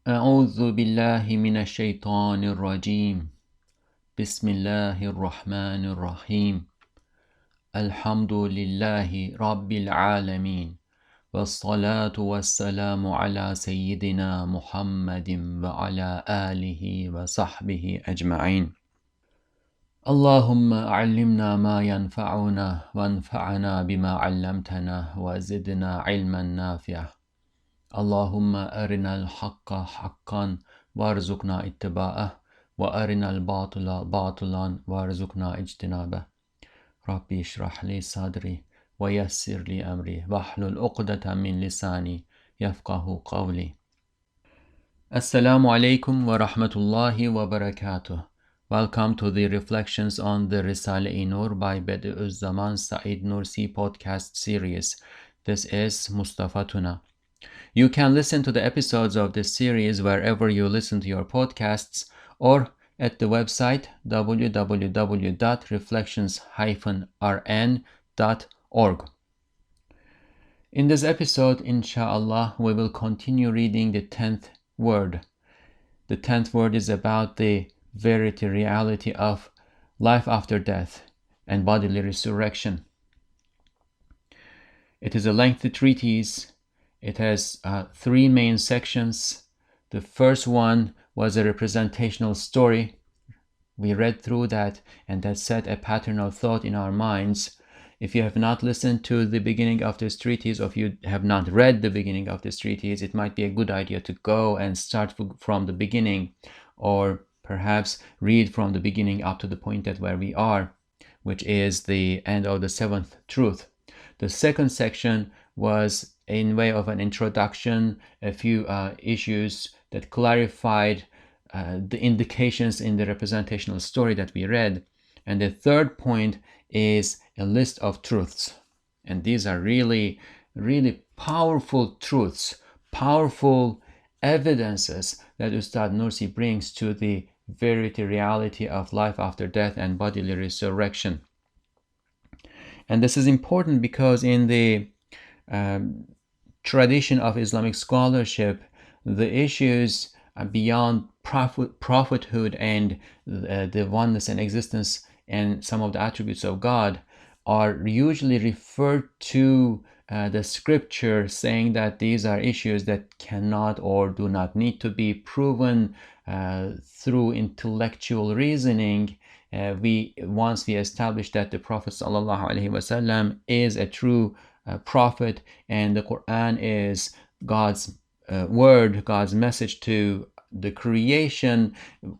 أعوذ بالله من الشيطان الرجيم بسم الله الرحمن الرحيم الحمد لله رب العالمين والصلاة والسلام على سيدنا محمد وعلى آله وصحبه أجمعين اللهم علمنا ما ينفعنا وانفعنا بما علمتنا وزدنا علما نافعا اللهم أرنا الحق حقا وارزقنا اتباعه وأرنا الباطل باطلا وارزقنا اجتنابه ربي اشرح لي صدري ويسر لي أمري واحلل عقدة من لساني يفقه قولي. Assalamu alaikum wa rahmatullahi wa barakatuh. Welcome to the Reflections on the Risale-i Nur by Bediuzzaman Said Nursi podcast series. This is Mustafa Tuna. You can listen to the episodes of this series wherever you listen to your podcasts or at the website www.reflections-rn.org. In this episode, inshallah, we will continue reading the 10th word. The 10th word is about the verity, reality of life after death and bodily resurrection. It is a lengthy treatise. It has 3 main sections. The first one was a representational story. We read through that, and that set a pattern of thought in our minds. If you have not listened to the beginning of this treatise, or if you have not read the beginning of this treatise, it might be a good idea to go and start from the beginning, or perhaps read from the beginning up to the point at where we are, which is the end of the 7th truth. The second section was in way of an introduction, a few issues that clarified the indications in the representational story that we read. And the third point is a list of truths. And these are really, really powerful truths, powerful evidences that Ustad Nursi brings to the verity, reality of life after death and bodily resurrection. And this is important because in the tradition of Islamic scholarship, the issues beyond prophethood and the oneness and existence and some of the attributes of God are usually referred to the scripture, saying that these are issues that cannot or do not need to be proven through intellectual reasoning. Once we establish that the Prophet ﷺ is a true prophet and the Qur'an is God's word, God's message to the creation,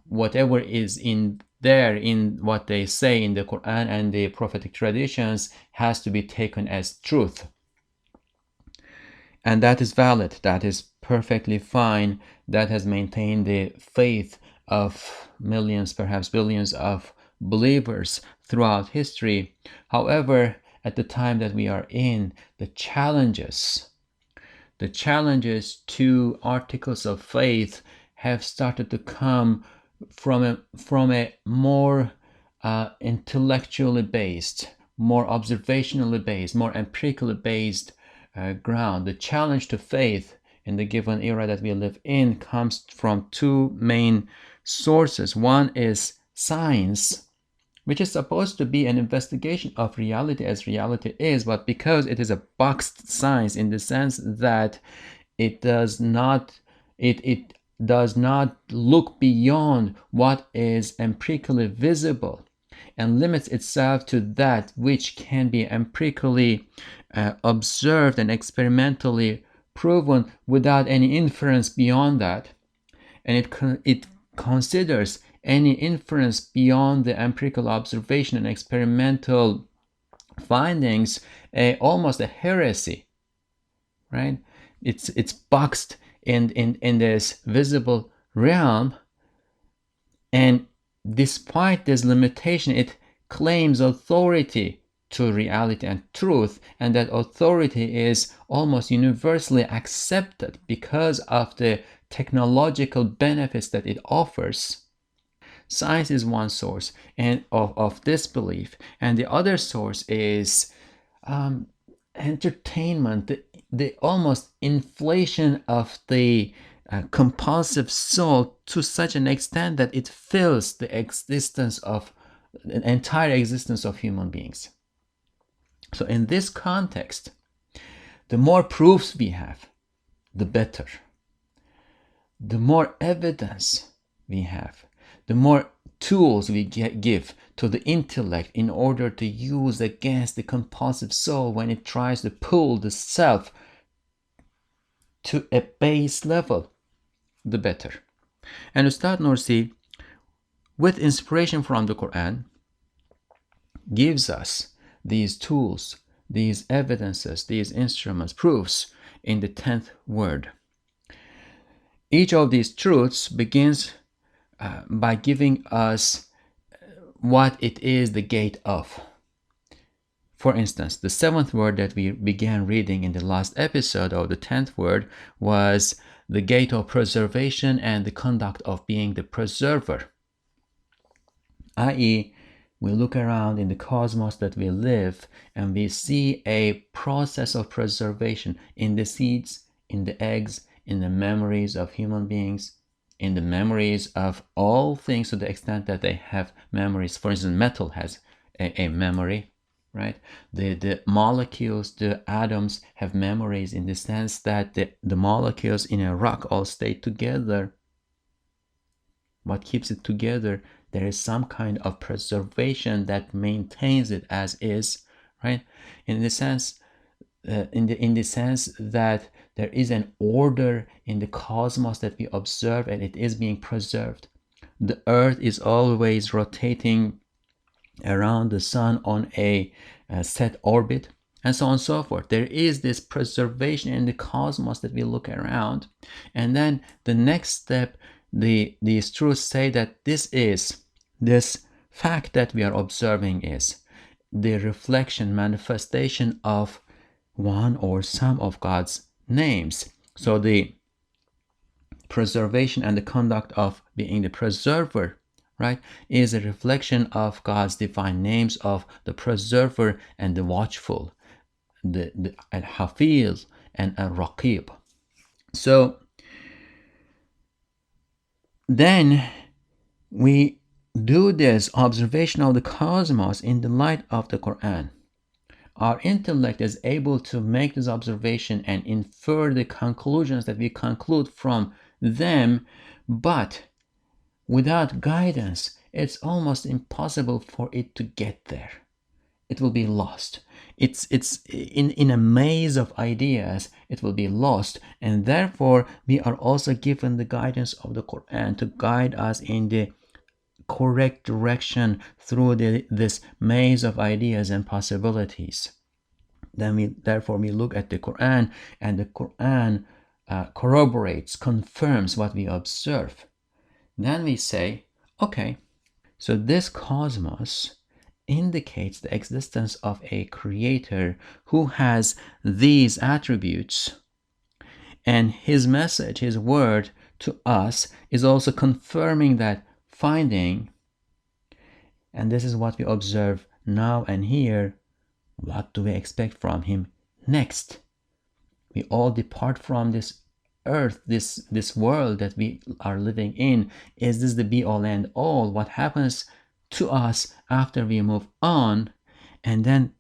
whatever is in there in what they say in the Qur'an and the prophetic traditions has to be taken as truth. And that is valid, that is perfectly fine, that has maintained the faith of millions, perhaps billions of believers throughout history. However, at the time that we are in, the challenges to articles of faith have started to come from a more intellectually based, more observationally based, more empirically based ground. The challenge to faith in the given era that we live in comes from 2 main sources. One is science, which is supposed to be an investigation of reality as reality is, but because it is a boxed science in the sense that it does not look beyond what is empirically visible and limits itself to that which can be empirically observed and experimentally proven without any inference beyond that. And it considers any inference beyond the empirical observation and experimental findings almost a heresy, right? It's boxed in this visible realm, and despite this limitation, it claims authority to reality and truth, and that authority is almost universally accepted because of the technological benefits that it offers. Science is one source and of this belief, and the other source is entertainment, the almost inflation of the compulsive soul to such an extent that it fills the entire existence of human beings. So in this context, the more proofs we have, the better. The more evidence we have, the more tools we give to the intellect in order to use against the compulsive soul when it tries to pull the self to a base level, the better. And Ustad Nursi, with inspiration from the Qur'an, gives us these tools, these evidences, these instruments, proofs in the 10th word. Each of these truths begins by giving us what it is the gate of. For instance, the 7th word that we began reading in the last episode of the 10th word was the gate of preservation and the conduct of being the preserver. I.e., we look around in the cosmos that we live and we see a process of preservation in the seeds, in the eggs, in the memories of human beings, in the memories of all things to the extent that they have memories. For instance, metal has a memory, right? The molecules, the atoms have memories in the sense that the molecules in a rock all stay together. What keeps it together? There is some kind of preservation that maintains it as is, right? In the sense that there is an order in the cosmos that we observe and it is being preserved. The earth is always rotating around the sun on a set orbit, and so on and so forth. There is this preservation in the cosmos that we look around. And then the next step, these truths say that this fact that we are observing is the reflection, manifestation of one or some of God's names. So the preservation and the conduct of being the preserver, right, is a reflection of God's divine names of the preserver and the watchful, the al-hafiz and al-raqib. So then we do this observation of the cosmos in the light of the Qur'an. Our intellect is able to make this observation and infer the conclusions that we conclude from them, but without guidance, it's almost impossible for it to get there. It will be lost. It's in a maze of ideas, it will be lost, and therefore we are also given the guidance of the Qur'an to guide us in the correct direction through this maze of ideas and possibilities. Then therefore we look at the Qur'an, and the Qur'an corroborates, confirms what we observe. Then we say, okay, so this cosmos indicates the existence of a creator who has these attributes, and his message, his word to us is also confirming that finding. And this is what we observe now and here. What do we expect from him next? We all depart from this earth, this world that we are living in. Is this the be all and all? What happens to us after we move on? And then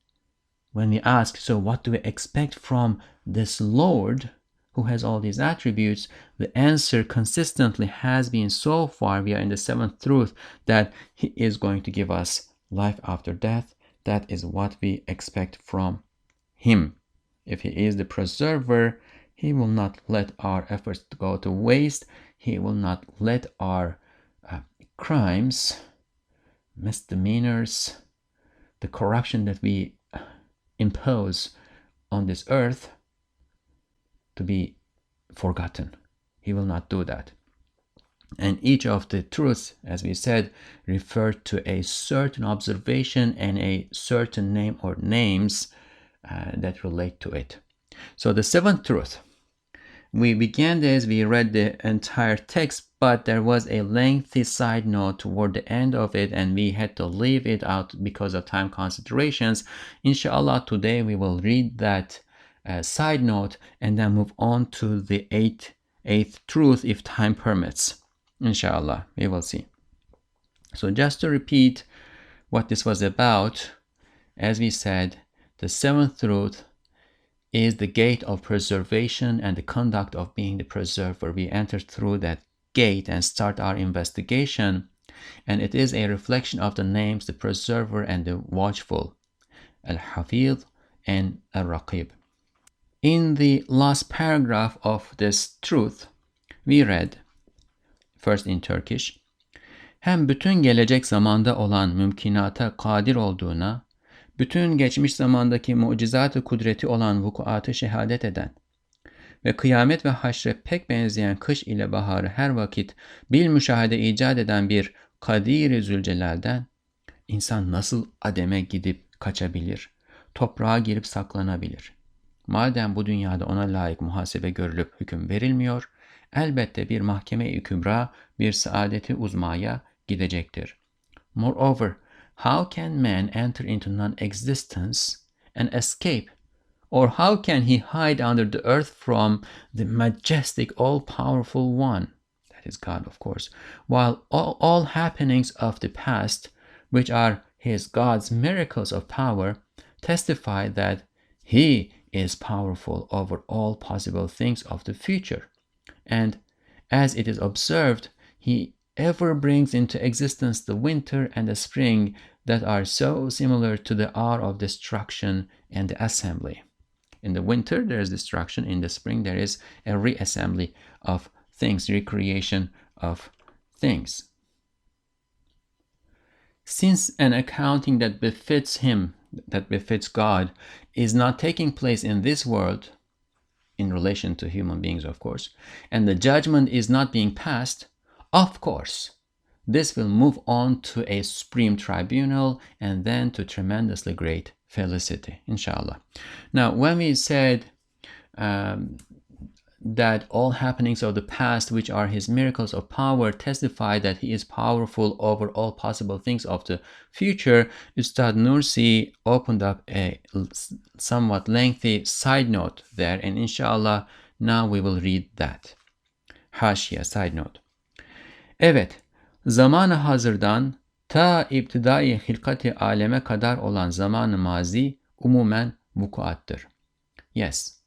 when we ask, so what do we expect from this Lord who has all these attributes? The answer consistently has been, so far we are in the 7th truth, that he is going to give us life after death. That is what we expect from him. If he is the preserver, he will not let our efforts go to waste. He will not let our crimes, misdemeanors, the corruption that we impose on this earth to be forgotten. He will not do that. And each of the truths, as we said, refer to a certain observation and a certain name or names that relate to it. So the 7th truth, we began this, we read the entire text, but there was a lengthy side note toward the end of it, and we had to leave it out because of time considerations. Inshallah, today we will read that side note and then move on to the 8th eighth truth if time permits. Inshallah, we will see. So just to repeat what this was about, as we said, the seventh truth is the gate of preservation and the conduct of being the preserver. We enter through that gate and start our investigation, and it is a reflection of the names, the preserver and the watchful, Al-Hafiz and Al-Raqib. In the last paragraph of this truth, we read, first in Turkish, hem bütün gelecek zamanda olan mümkinata kadir olduğuna, bütün geçmiş zamandaki mucizat-ı kudreti olan vukuatı şehadet eden ve kıyamet ve haşre pek benzeyen kış ile baharı her vakit bil müşahede icat eden bir Kadir-i Zülcelal'den insan nasıl ademe gidip kaçabilir, toprağa girip saklanabilir? Madem bu dünyada ona layık muhasebe görülüp hüküm verilmiyor, elbette bir mahkeme-i kübra, bir saadeti uzmaya gidecektir. Moreover, how can man enter into non-existence and escape? Or how can he hide under the earth from the majestic, all-powerful one? That is God, of course. While all happenings of the past, which are his God's miracles of power, testify that he is powerful over all possible things of the future. And as it is observed, he ever brings into existence the winter and the spring that are so similar to the hour of destruction and the assembly. In the winter, there is destruction. In the spring, there is a reassembly of things, recreation of things. Since an accounting that befits him, that befits God, is not taking place in this world, in relation to human beings, of course, and the judgment is not being passed, of course, this will move on to a supreme tribunal and then to tremendously great felicity, inshallah. Now, when we said that all happenings of the past, which are his miracles of power, testify that he is powerful over all possible things of the future, Ustad Nursi opened up a somewhat lengthy side note there, and inshallah, now we will read that. Haşiye, side note. Evet, zamanı hazırdan ta iptidai hilkati aleme kadar olan zamanı mazi umumen vukuattır. Yes,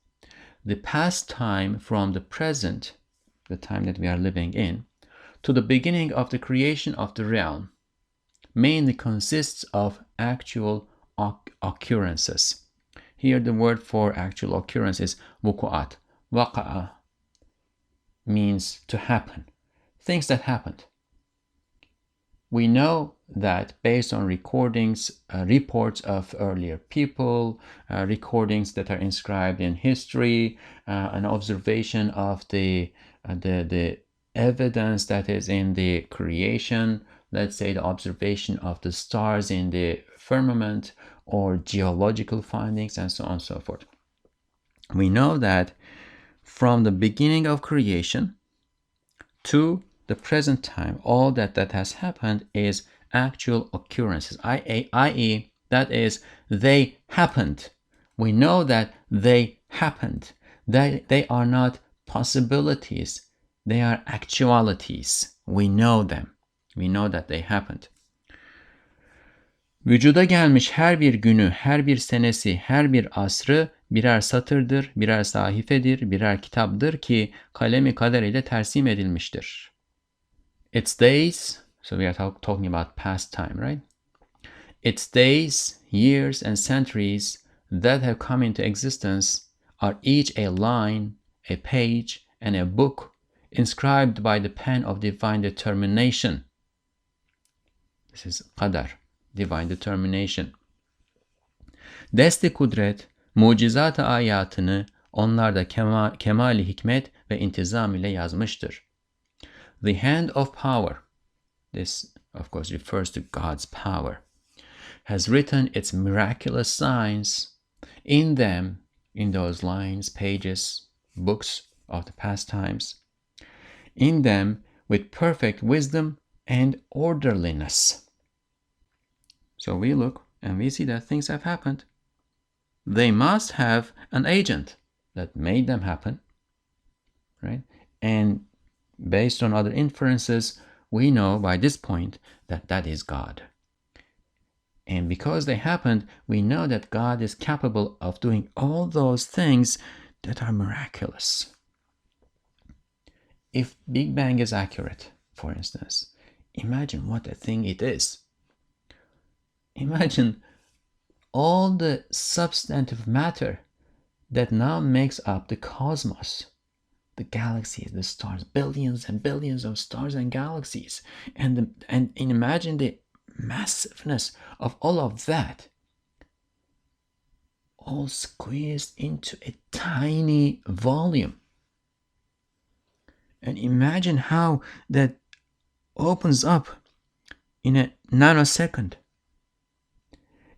the past time from the present, the time that we are living in, to the beginning of the creation of the realm, mainly consists of actual occurrences. Here the word for actual occurrence is vukuat. Waqa'a means to happen. Things that happened. We know that based on recordings, reports of earlier people, recordings that are inscribed in history, an observation of the evidence that is in the creation, let's say the observation of the stars in the firmament, or geological findings, and so on and so forth. We know that from the beginning of creation to the present time, all that has happened is actual occurrences, i.e., that is, they happened. We know that they happened. They are not possibilities. They are actualities. We know them. We know that they happened. Vücuda gelmiş her bir günü, her bir senesi, her bir asrı birer satırdır, birer sahifedir, birer kitaptır ki kalemi kader ile tersim edilmiştir. Its days, so we are talking about past time, right? Its days, years, and centuries that have come into existence are each a line, a page, and a book inscribed by the pen of divine determination. This is qadar, divine determination. Dest-i kudret, mucizat-ı ayatını onlarda kemali hikmet ve intizam ile yazmıştır. The hand of power, this of course refers to God's power, has written its miraculous signs in them, in those lines, pages, books of the past times, in them with perfect wisdom and orderliness. So we look and we see that things have happened. They must have an agent that made them happen, right? And based on other inferences, we know by this point that that is God. And because they happened, we know that God is capable of doing all those things that are miraculous. If Big Bang is accurate, for instance, imagine what a thing it is. Imagine all the substantive matter that now makes up the cosmos, the galaxies, the stars, billions and billions of stars and galaxies, and imagine the massiveness of all of that, all squeezed into a tiny volume. And imagine how that opens up in a nanosecond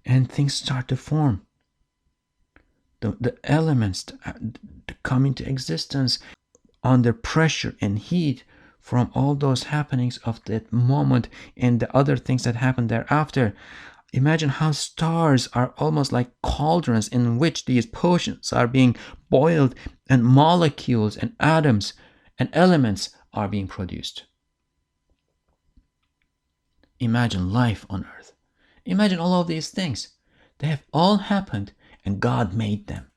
and things start to form. The elements come into existence under pressure and heat from all those happenings of that moment and the other things that happen thereafter. Imagine how stars are almost like cauldrons in which these potions are being boiled and molecules and atoms and elements are being produced. Imagine life on earth. Imagine all of these things. They have all happened and God made them.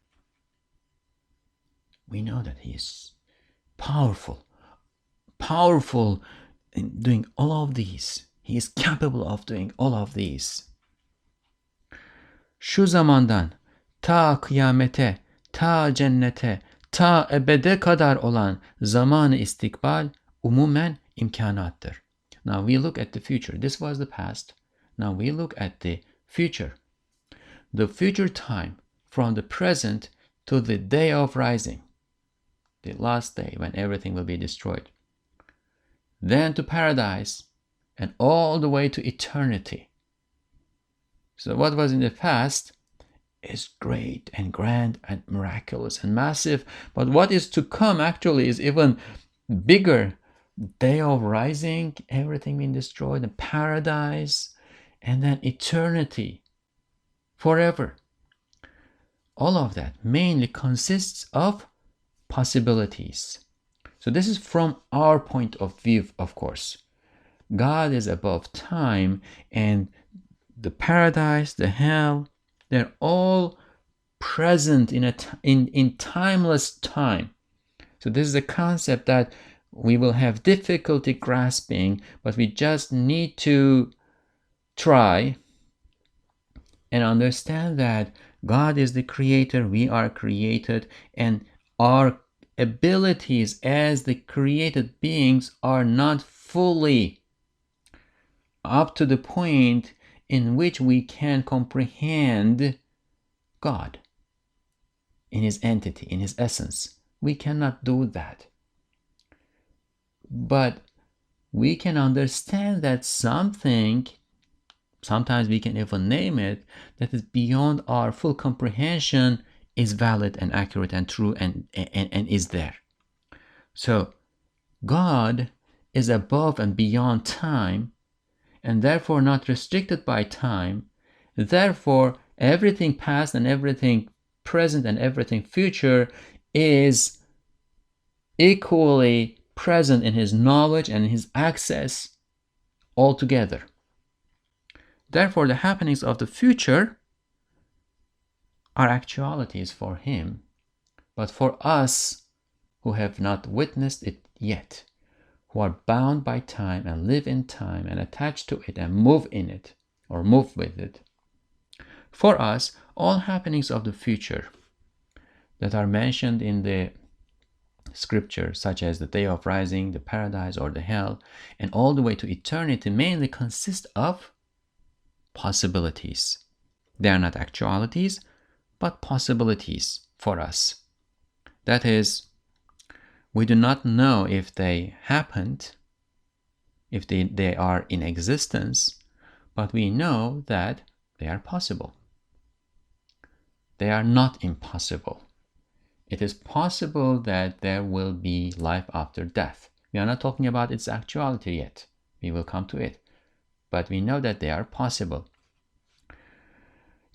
We know that He is powerful in doing all of these. He is capable of doing all of these. Şu zamandan ta kıyamete, ta cennete, ta ebede kadar olan zaman-ı istikbal umumen imkanattır. Now we look at the future. This was the past. Now we look at the future. The future time from the present to the day of rising, the last day when everything will be destroyed. Then to paradise and all the way to eternity. So what was in the past is great and grand and miraculous and massive, but what is to come actually is even bigger. Day of rising, everything being destroyed, and paradise, and then eternity, forever. All of that mainly consists of possibilities. So this is from our point of view, of course. God is above time, and the paradise, the hell, they're all present in timeless time. So this is a concept that we will have difficulty grasping, but we just need to try and understand that God is the creator, we are created, and our abilities as the created beings are not fully up to the point in which we can comprehend God in His entity, in His essence. We cannot do that. But we can understand that something, sometimes we can even name it, that is beyond our full comprehension is valid and accurate and true and is there. So God is above and beyond time and therefore not restricted by time. Therefore, everything past and everything present and everything future is equally present in His knowledge and His access altogether. Therefore, the happenings of the future are actualities for Him, but for us who have not witnessed it yet, who are bound by time and live in time and attached to it and move in it or move with it, for us, all happenings of the future that are mentioned in the scripture, such as the day of rising, the paradise or the hell, and all the way to eternity, mainly consist of possibilities. They are not actualities, but possibilities for us. That is, we do not know if they happened, if they are in existence, but we know that they are possible. They are not impossible. It is possible that there will be life after death. We are not talking about its actuality yet. We will come to it. But we know that they are possible.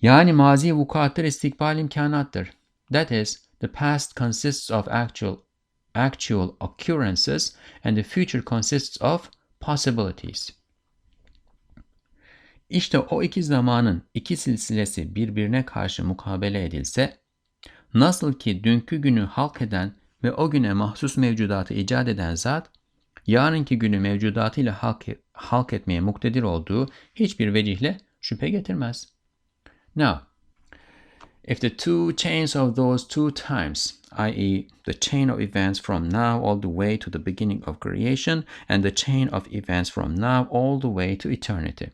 Yani mazi vukuattır, istikbal imkanattır. That is, the past consists of actual actual occurrences and the future consists of possibilities. İşte o iki zamanın iki silsilesi birbirine karşı mukabele edilse, nasıl ki dünkü günü halk eden ve o güne mahsus mevcudatı icat eden zat, yarınki günü mevcudatıyla halk etmeye muktedir olduğu hiçbir vecihle şüphe getirmez. Now, if the two chains of those two times, i.e. the chain of events from now all the way to the beginning of creation and the chain of events from now all the way to eternity,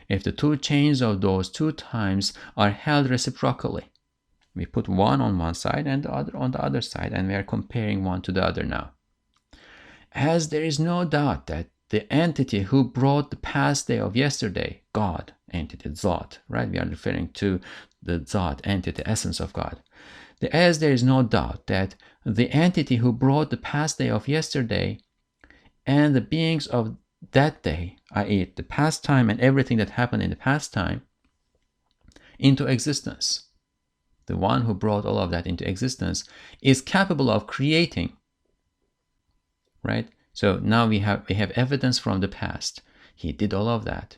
if the two chains of those two times are held reciprocally, we put one on one side and the other on the other side, and we are comparing one to the other now. As there is no doubt that the entity who brought the past day of yesterday, God, entity, Zat, right? We are referring to the Zat, entity, essence of God. As there is no doubt that the entity who brought the past day of yesterday and the beings of that day, i.e. the past time and everything that happened in the past time, into existence, the one who brought all of that into existence, is capable of creating, right? So now we have evidence from the past. He did all of that.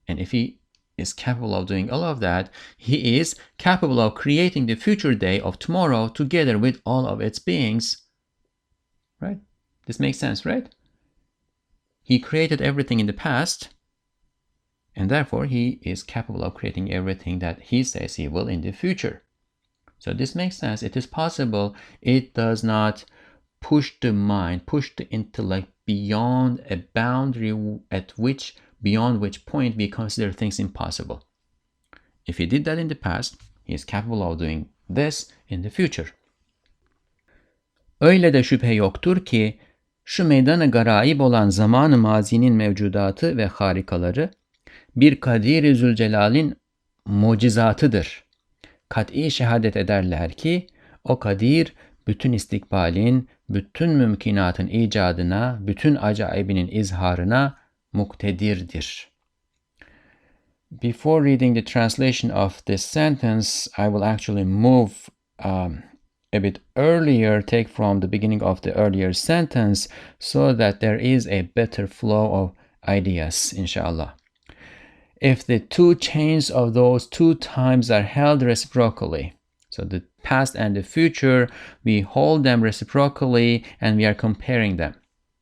And if he is capable of doing all of that, he is capable of creating the future day of tomorrow together with all of its beings, right? This makes sense, right? He created everything in the past, and therefore he is capable of creating everything that he says he will in the future. So this makes sense. It is possible. It does not push the mind, push the intellect beyond a boundary beyond which point we consider things impossible. If he did that in the past, he is capable of doing this in the future. Öyle de şüphe yoktur ki şu meydan-ı garaib olan zaman-ı mazinin mevcudatı ve harikaları bir Kadir-i Zülcelal'in mucizatıdır. Kat'i şehadet ederler ki o Kadir bütün istikbalin, bütün mümkinatın icadına, bütün acayibinin izharına muktedirdir. Before reading the translation of this sentence, I will actually move a bit earlier, take from the beginning of the earlier sentence so that there is a better flow of ideas, inshallah. If the two chains of those two times are held reciprocally, so the past and the future, we hold them reciprocally and we are comparing them.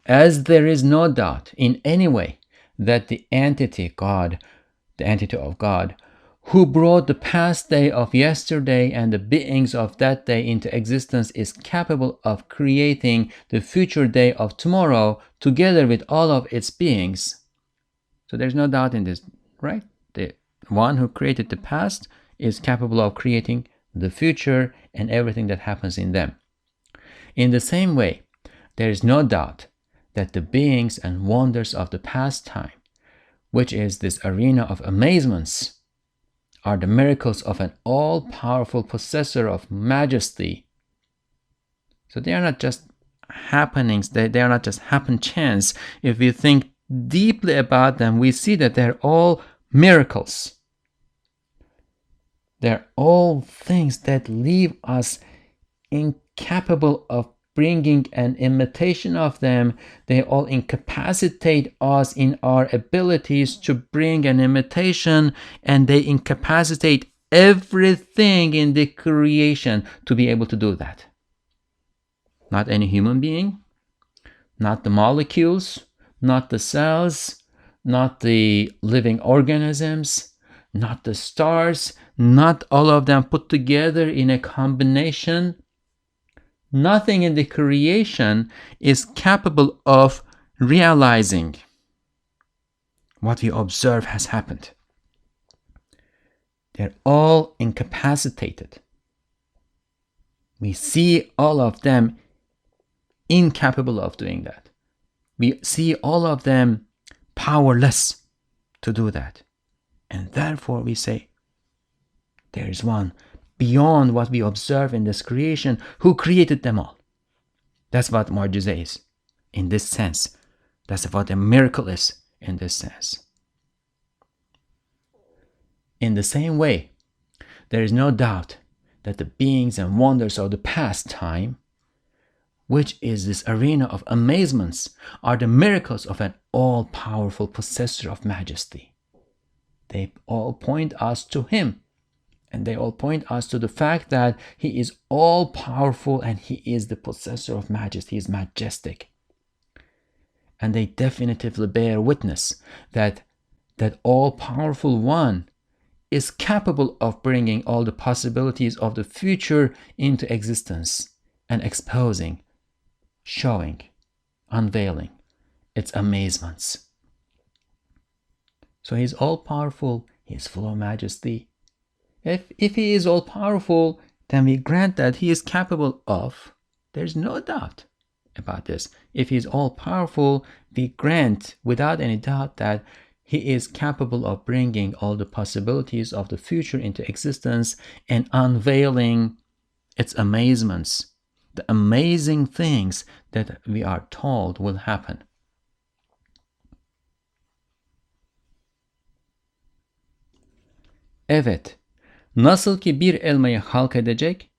As there is no doubt in any way that the entity God, the entity of God, who brought the past day of yesterday and the beings of that day into existence is capable of creating the future day of tomorrow together with all of its beings. So there's no doubt in this, right? The one who created the past is capable of creating the future and everything that happens in them. In the same way, there is no doubt that the beings and wonders of the past time, which is this arena of amazements, are the miracles of an all-powerful possessor of majesty. So they are not just happenings, they are not just happen chance. If we think deeply about them, we see that they're all miracles. They're all things that leave us incapable of bringing an imitation of them. They all incapacitate us in our abilities to bring an imitation, and they incapacitate everything in the creation to be able to do that. Not any human being, not the molecules, not the cells, not the living organisms, not the stars, not all of them put together in a combination. Nothing in the creation is capable of realizing what we observe has happened. They're all incapacitated. We see all of them incapable of doing that. We see all of them powerless to do that. And therefore we say, there is one beyond what we observe in this creation who created them all. That's what mu'jiza is in this sense. That's what a miracle is in this sense. In the same way, there is no doubt that the beings and wonders of the past time, which is this arena of amazements, are the miracles of an all-powerful possessor of majesty. They all point us to him, and they all point us to the fact that he is all-powerful and he is the possessor of majesty. He is majestic. And they definitively bear witness that that all-powerful one is capable of bringing all the possibilities of the future into existence and exposing, showing, unveiling its amazements. So he's all-powerful, he is full of majesty. If he is all-powerful, then we grant that he is capable of, there's no doubt about this. If he is all-powerful, we grant without any doubt that he is capable of bringing all the possibilities of the future into existence and unveiling its amazements, the amazing things that we are told will happen. Evet, nasıl ki bir elmayı halk edecek,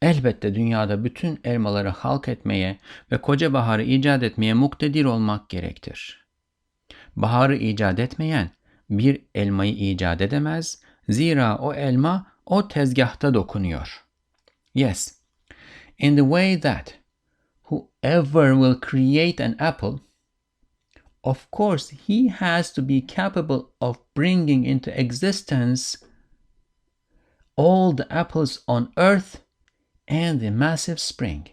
elbette dünyada bütün elmaları halk etmeye ve koca baharı icat etmeye muktedir olmak gerektir. Baharı icat etmeyen bir elmayı icat edemez, zira o elma o tezgahta dokunuyor. Yes, in the way that whoever will create an apple, of course he has to be capable of bringing into existence all the apples on earth and the massive spring.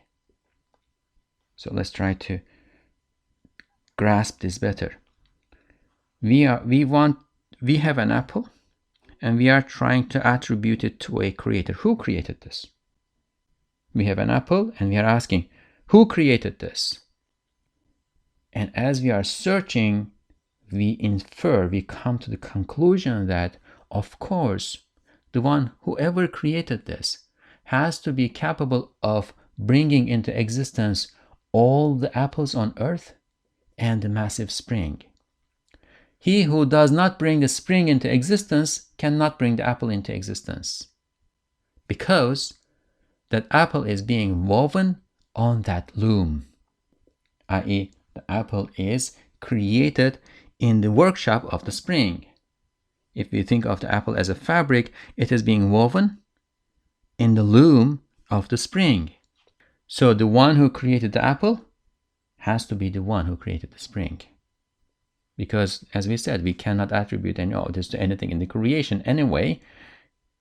So let's try to grasp this better. We have an apple and we are trying to attribute it to a creator. Who created this? We have an apple and we are asking, who created this? And as we are searching, we come to the conclusion that, of course, whoever created this has to be capable of bringing into existence all the apples on earth and the massive spring. He who does not bring the spring into existence cannot bring the apple into existence, because that apple is being woven on that loom, i.e., the apple is created in the workshop of the spring. If we think of the apple as a fabric, it is being woven in the loom of the spring. So the one who created the apple has to be the one who created the spring. Because, as we said, we cannot attribute any of this to anything in the creation anyway.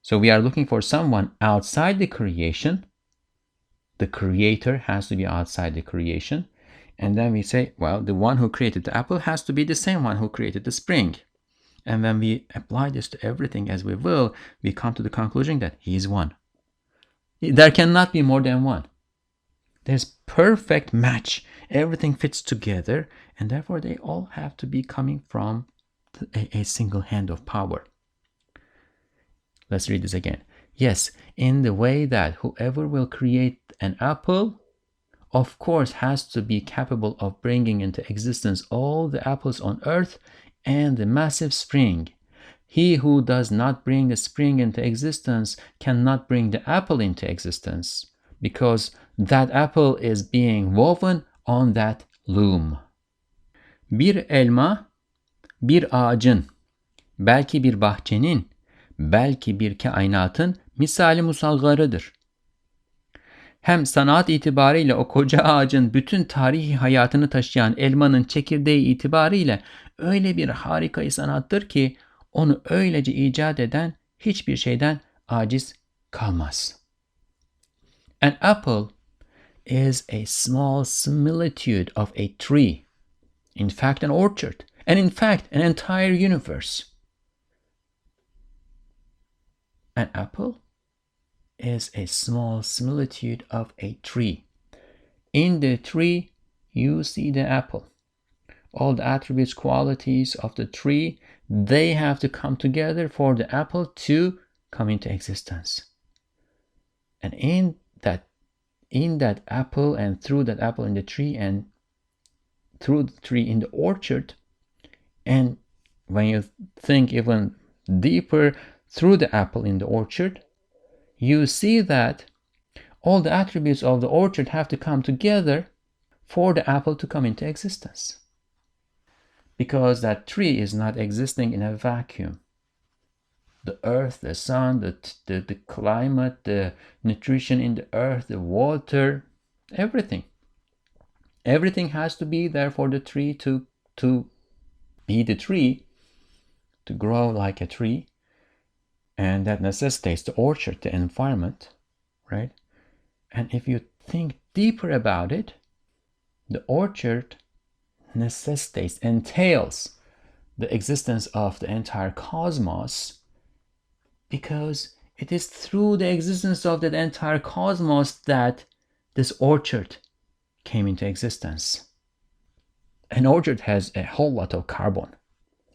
So we are looking for someone outside the creation. The creator has to be outside the creation. And then we say, well, the one who created the apple has to be the same one who created the spring. And when we apply this to everything as we will, we come to the conclusion that he is one. There cannot be more than one. There's perfect match. Everything fits together, and therefore they all have to be coming from a single hand of power. Let's read this again. Yes, in the way that whoever will create an apple, of course, has to be capable of bringing into existence all the apples on earth and the massive spring. He who does not bring the spring into existence cannot bring the apple into existence, because that apple is being woven on that loom. Bir elma, bir ağacın, belki bir bahçenin, belki bir kainatın misali musaggarıdır. Hem sanat itibariyle o koca ağacın bütün tarihi hayatını taşıyan elmanın çekirdeği itibariyle öyle bir harika sanattır ki onu öylece icat eden hiçbir şeyden aciz kalmaz. An apple is a small similitude of a tree, in fact an orchard, and in fact an entire universe. An apple is a small similitude of a tree. In the tree, you see the apple. All the attributes, qualities of the tree, they have to come together for the apple to come into existence. And in that apple, and through that apple in the tree, and through the tree in the orchard, and when you think even deeper, through the apple in the orchard, you see that All the attributes of the orchard have to come together for the apple to come into existence. Because that tree is not existing in a vacuum. The earth, the sun, the climate, the nutrition in the earth, the water, everything. Everything has to be there for the tree to be the tree, to grow like a tree. And that necessitates the orchard, the environment, right? And if you think deeper about it, the orchard entails the existence of the entire cosmos, because it is through the existence of that entire cosmos that this orchard came into existence. An orchard has a whole lot of carbon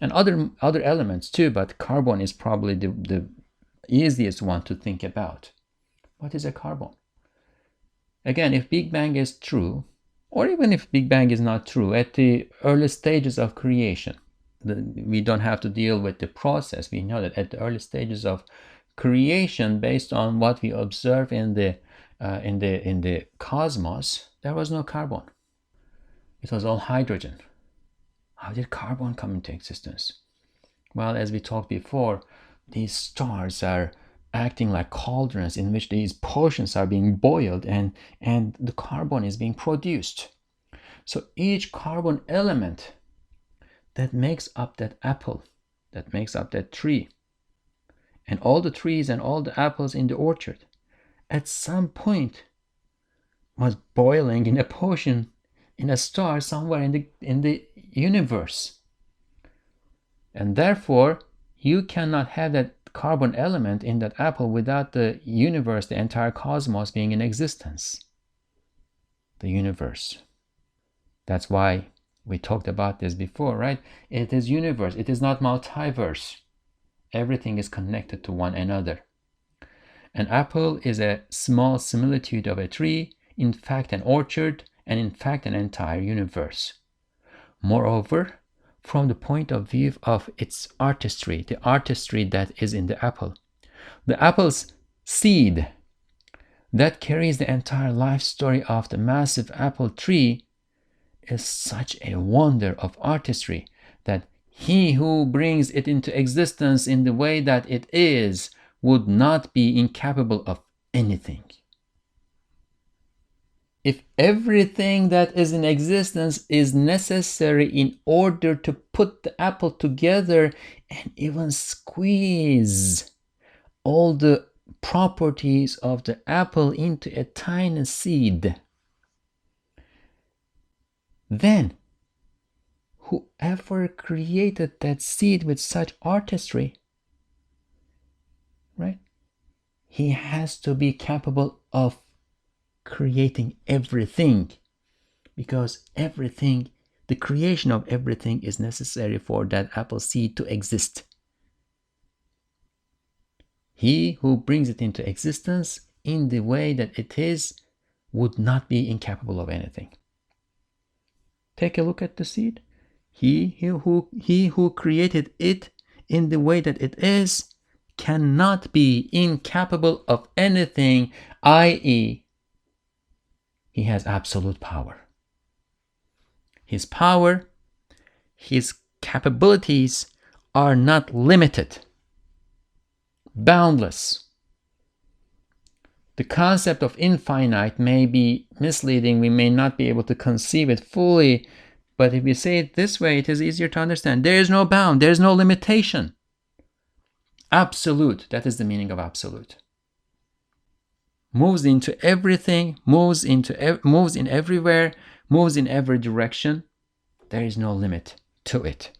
and other elements too, but carbon is probably the easiest one to think about. What is a carbon? Again, if Big Bang is true, or even if Big Bang is not true, at the early stages of creation, we don't have to deal with the process. We know that at the early stages of creation, based on what we observe in the cosmos, there was no carbon. It was all hydrogen. How did carbon come into existence? Well, as we talked before, these stars are acting like cauldrons in which these portions are being boiled and the carbon is being produced. So each carbon element that makes up that apple, that makes up that tree, and all the trees and all the apples in the orchard, at some point was boiling in a potion in a star somewhere in the universe. And therefore, you cannot have that carbon element in that apple without the universe, the entire cosmos being in existence. The universe. That's why we talked about this before, right? It is universe. It is not multiverse. Everything is connected to one another. An apple is a small similitude of a tree, in fact an orchard, and in fact an entire universe. Moreover, from the point of view of its artistry, the artistry that is in the apple's seed that carries the entire life story of the massive apple tree is such a wonder of artistry that he who brings it into existence in the way that it is would not be incapable of anything. If everything that is in existence is necessary in order to put the apple together and even squeeze all the properties of the apple into a tiny seed, then whoever created that seed with such artistry, right, he has to be capable of creating everything, because everything, the creation of everything, is necessary for that apple seed to exist. He who brings it into existence in the way that it is would not be incapable of anything. Take a look at the seed. He who created it in the way that it is cannot be incapable of anything, i.e., he has absolute power. His power, his capabilities are not limited, boundless. The concept of infinite may be misleading. We may not be able to conceive it fully, but if we say it this way, it is easier to understand. There is no bound, there is no limitation. Absolute, that is the meaning of absolute. Moves into everything, moves in everywhere, moves in every direction. There is no limit to it.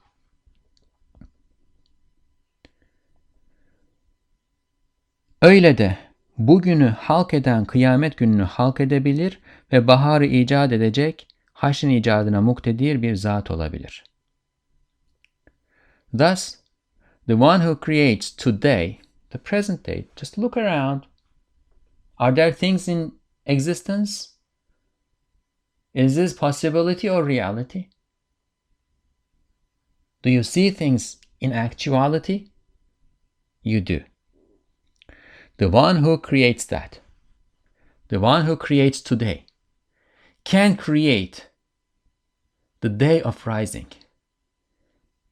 Öyle de bugünü halk eden kıyamet gününü halk edebilir ve baharı icat edecek, haşrin icadına muktedir bir zat olabilir. Thus, the one who creates today, the present day, just look around. Are there things in existence? Is this possibility or reality? Do you see things in actuality? You do. The one who creates that, the one who creates today, can create the day of rising.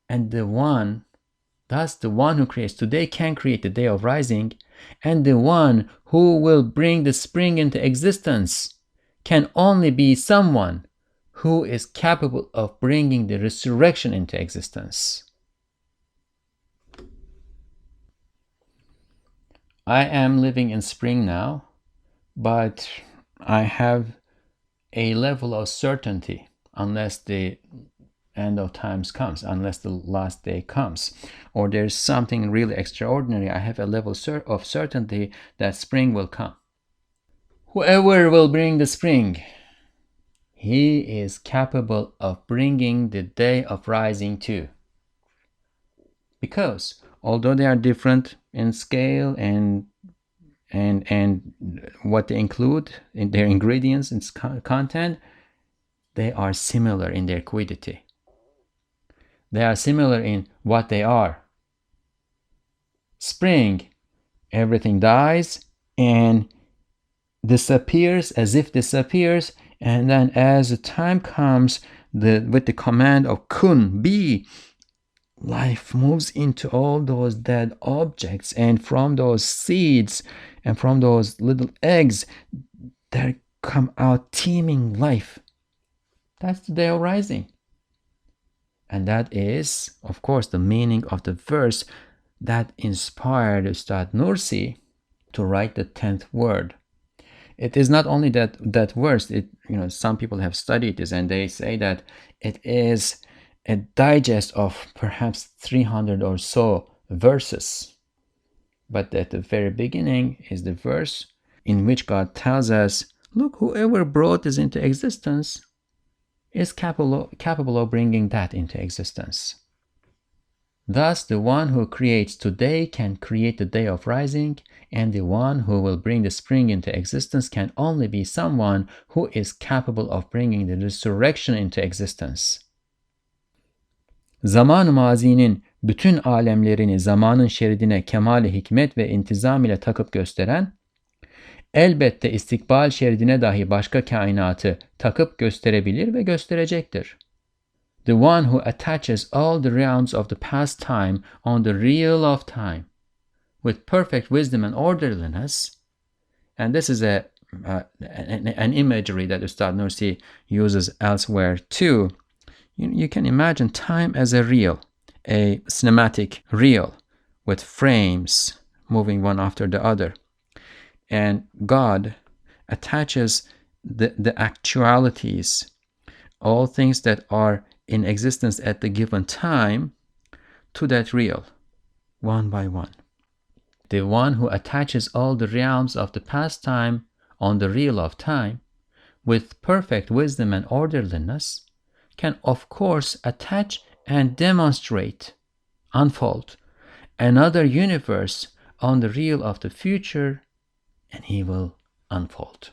And the one who creates today can create the day of rising, and the one who will bring the spring into existence can only be someone who is capable of bringing the resurrection into existence. I am living in spring now, but I have a level of certainty unless the end of times comes, unless the last day comes, or there's something really extraordinary. I have a level of certainty that spring will come. Whoever will bring the spring, he is capable of bringing the day of rising too. Because although they are different in scale and what they include in their ingredients and content, they are similar in their quiddity. They are similar in what they are. Spring, everything dies and disappears, as if disappears, and then as the time comes, with the command of kun, be, life moves into all those dead objects, and from those seeds and from those little eggs there come out teeming life. That's the day of rising. And that is, of course, the meaning of the verse that inspired Ustad Nursi to write the 10th word. It is not only that verse. Some people have studied this and they say that it is a digest of perhaps 300 or so verses. But at the very beginning is the verse in which God tells us, look, whoever brought this into existence is capable of bringing that into existence. Thus, the one who creates today can create the day of rising, and the one who will bring the spring into existence can only be someone who is capable of bringing the resurrection into existence. Zaman-ı mazinin bütün alemlerini zamanın şeridine kemal-i hikmet ve intizam ile takıp gösteren, elbette istikbal şeridine dahi başka kainatı takıp gösterebilir ve gösterecektir. The one who attaches all the realms of the past time on the real of time with perfect wisdom and orderliness. And this is an imagery that Ustad Nursi uses elsewhere too. You can imagine time as a reel, a cinematic reel with frames moving one after the other. And God attaches the actualities, all things that are in existence at the given time, to that reel, one by one. The one who attaches all the realms of the past time on the reel of time with perfect wisdom and orderliness can of course attach and demonstrate, unfold, another universe on the reel of the future, and he will unfold.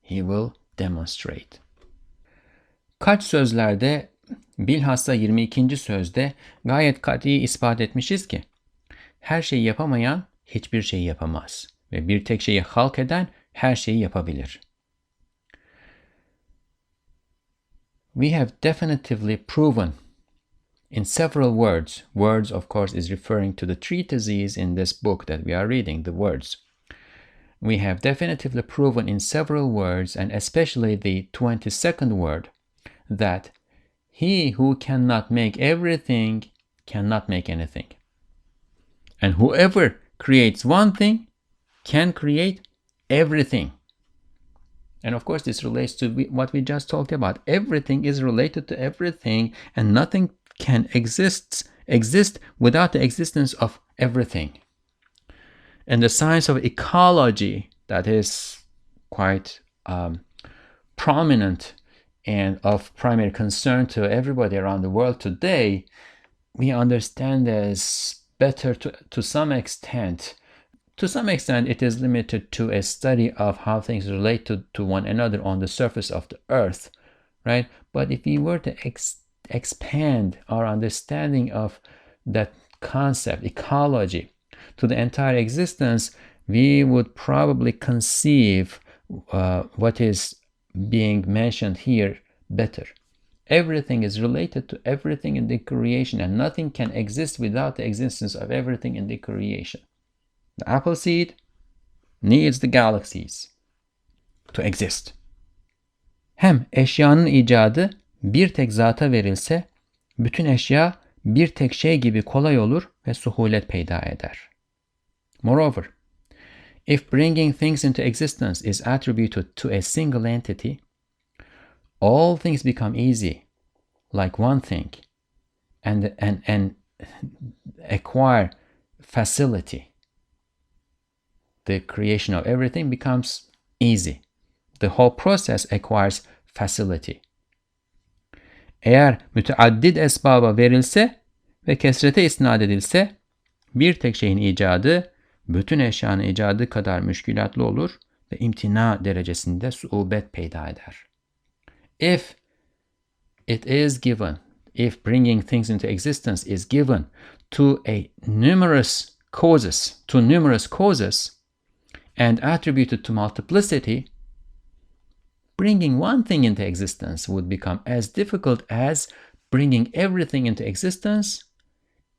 He will demonstrate. Kaç sözlerde, bilhassa 22. sözde gayet kat'i ispat etmişiz ki her şeyi yapamayan hiçbir şeyi yapamaz ve bir tek şeyi halk eden her şeyi yapabilir. We have definitively proven in several words of course is referring to the treatises in this book that we are reading, the words. We have definitively proven in several words, and especially the 22nd word, that he who cannot make everything cannot make anything. And whoever creates one thing can create everything. And of course, this relates to what we just talked about. Everything is related to everything, and nothing can exist without the existence of everything. And the science of ecology, that is quite prominent and of primary concern to everybody around the world today, we understand as better to some extent. To some extent, it is limited to a study of how things relate to one another on the surface of the earth, right? But if we were to expand our understanding of that concept, ecology, to the entire existence, we would probably conceive what is being mentioned here better. Everything is related to everything in the creation, and nothing can exist without the existence of everything in the creation. The apple seed needs the galaxies to exist. Hem eşyanın icadı bir tek zata verilse, bütün eşya bir tek şey gibi kolay olur ve suhulet peyda eder. Moreover, if bringing things into existence is attributed to a single entity, all things become easy, like one thing, and acquire facility. The creation of everything becomes easy. The whole process acquires facility. Eğer müteaddid esbaba verilse ve kesrete isnat edilse, bir tek şeyin icadı, bütün eşyanın icadı kadar müşkülatlı olur ve imtina derecesinde suubet peyda eder. If it is given, if bringing things into existence is given to numerous causes, and attributed to multiplicity, bringing one thing into existence would become as difficult as bringing everything into existence,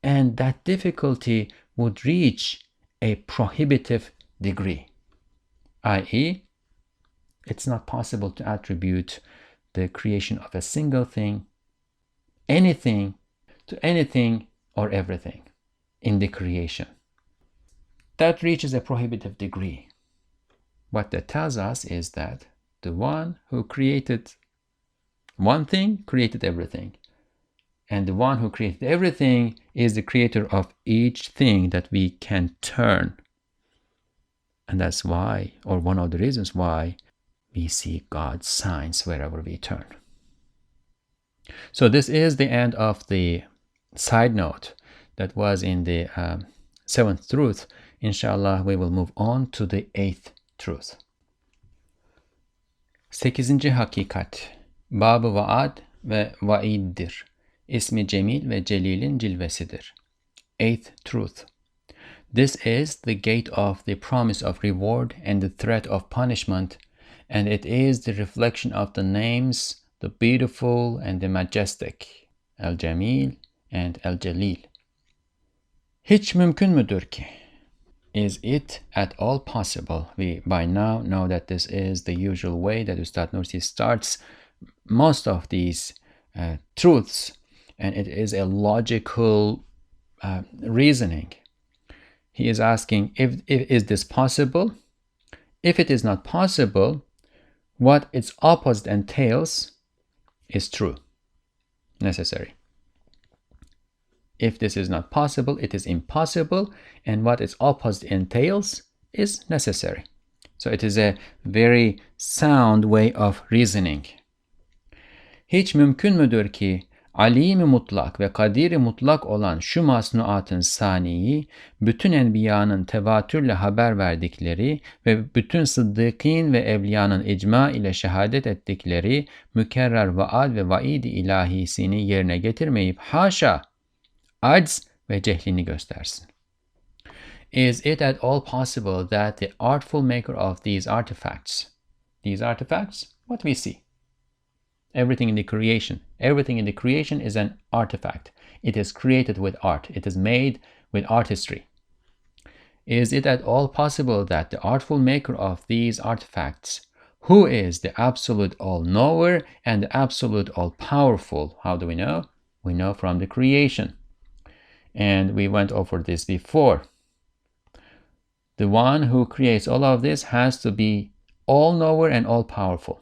and that difficulty would reach a prohibitive degree, i.e., it's not possible to attribute the creation of a single thing, anything, to anything or everything in the creation. That reaches a prohibitive degree. What that tells us is that the one who created one thing created everything. And the one who created everything is the creator of each thing that we can turn. And that's why, or one of the reasons why, we see God's signs wherever we turn. So this is the end of the side note that was in the seventh truth. Inshallah, we will move on to the eighth truth. 8. hakikat, Bab-ı vaad ve vaiddir. İsmi cemil ve celilin cilvesidir. Eighth truth. This is the gate of the promise of reward and the threat of punishment, and it is the reflection of the names, the beautiful and the majestic, El-Jamil and El-Jalil. Hiç mümkün müdür ki? Is it at all possible? We by now know that this is the usual way that Ustad Nursi starts most of these truths, and it is a logical reasoning. He is asking, if is this possible? If it is not possible, what its opposite entails is true, necessary. If this is not possible, it is impossible, and what its opposite entails is necessary. So it is a very sound way of reasoning. Hiç mümkün müdür ki alim-i mutlak ve kadir-i mutlak olan şu masnuatın saniyi, bütün enbiyanın tevatürle haber verdikleri ve bütün sıddıkîn ve evliyanın icma ile şehadet ettikleri mükerrer vaad ve vaid-i ilahisini yerine getirmeyip haşa, acz ve cehlini göstersin. Is it at all possible that the artful maker of these artifacts, what we see, everything in the creation is an artifact. It is created with art. It is made with artistry. Is it at all possible that the artful maker of these artifacts, who is the absolute all-knower and the absolute all-powerful, how do we know? We know from the creation. And we went over this before. The one who creates all of this has to be all-knower and all-powerful.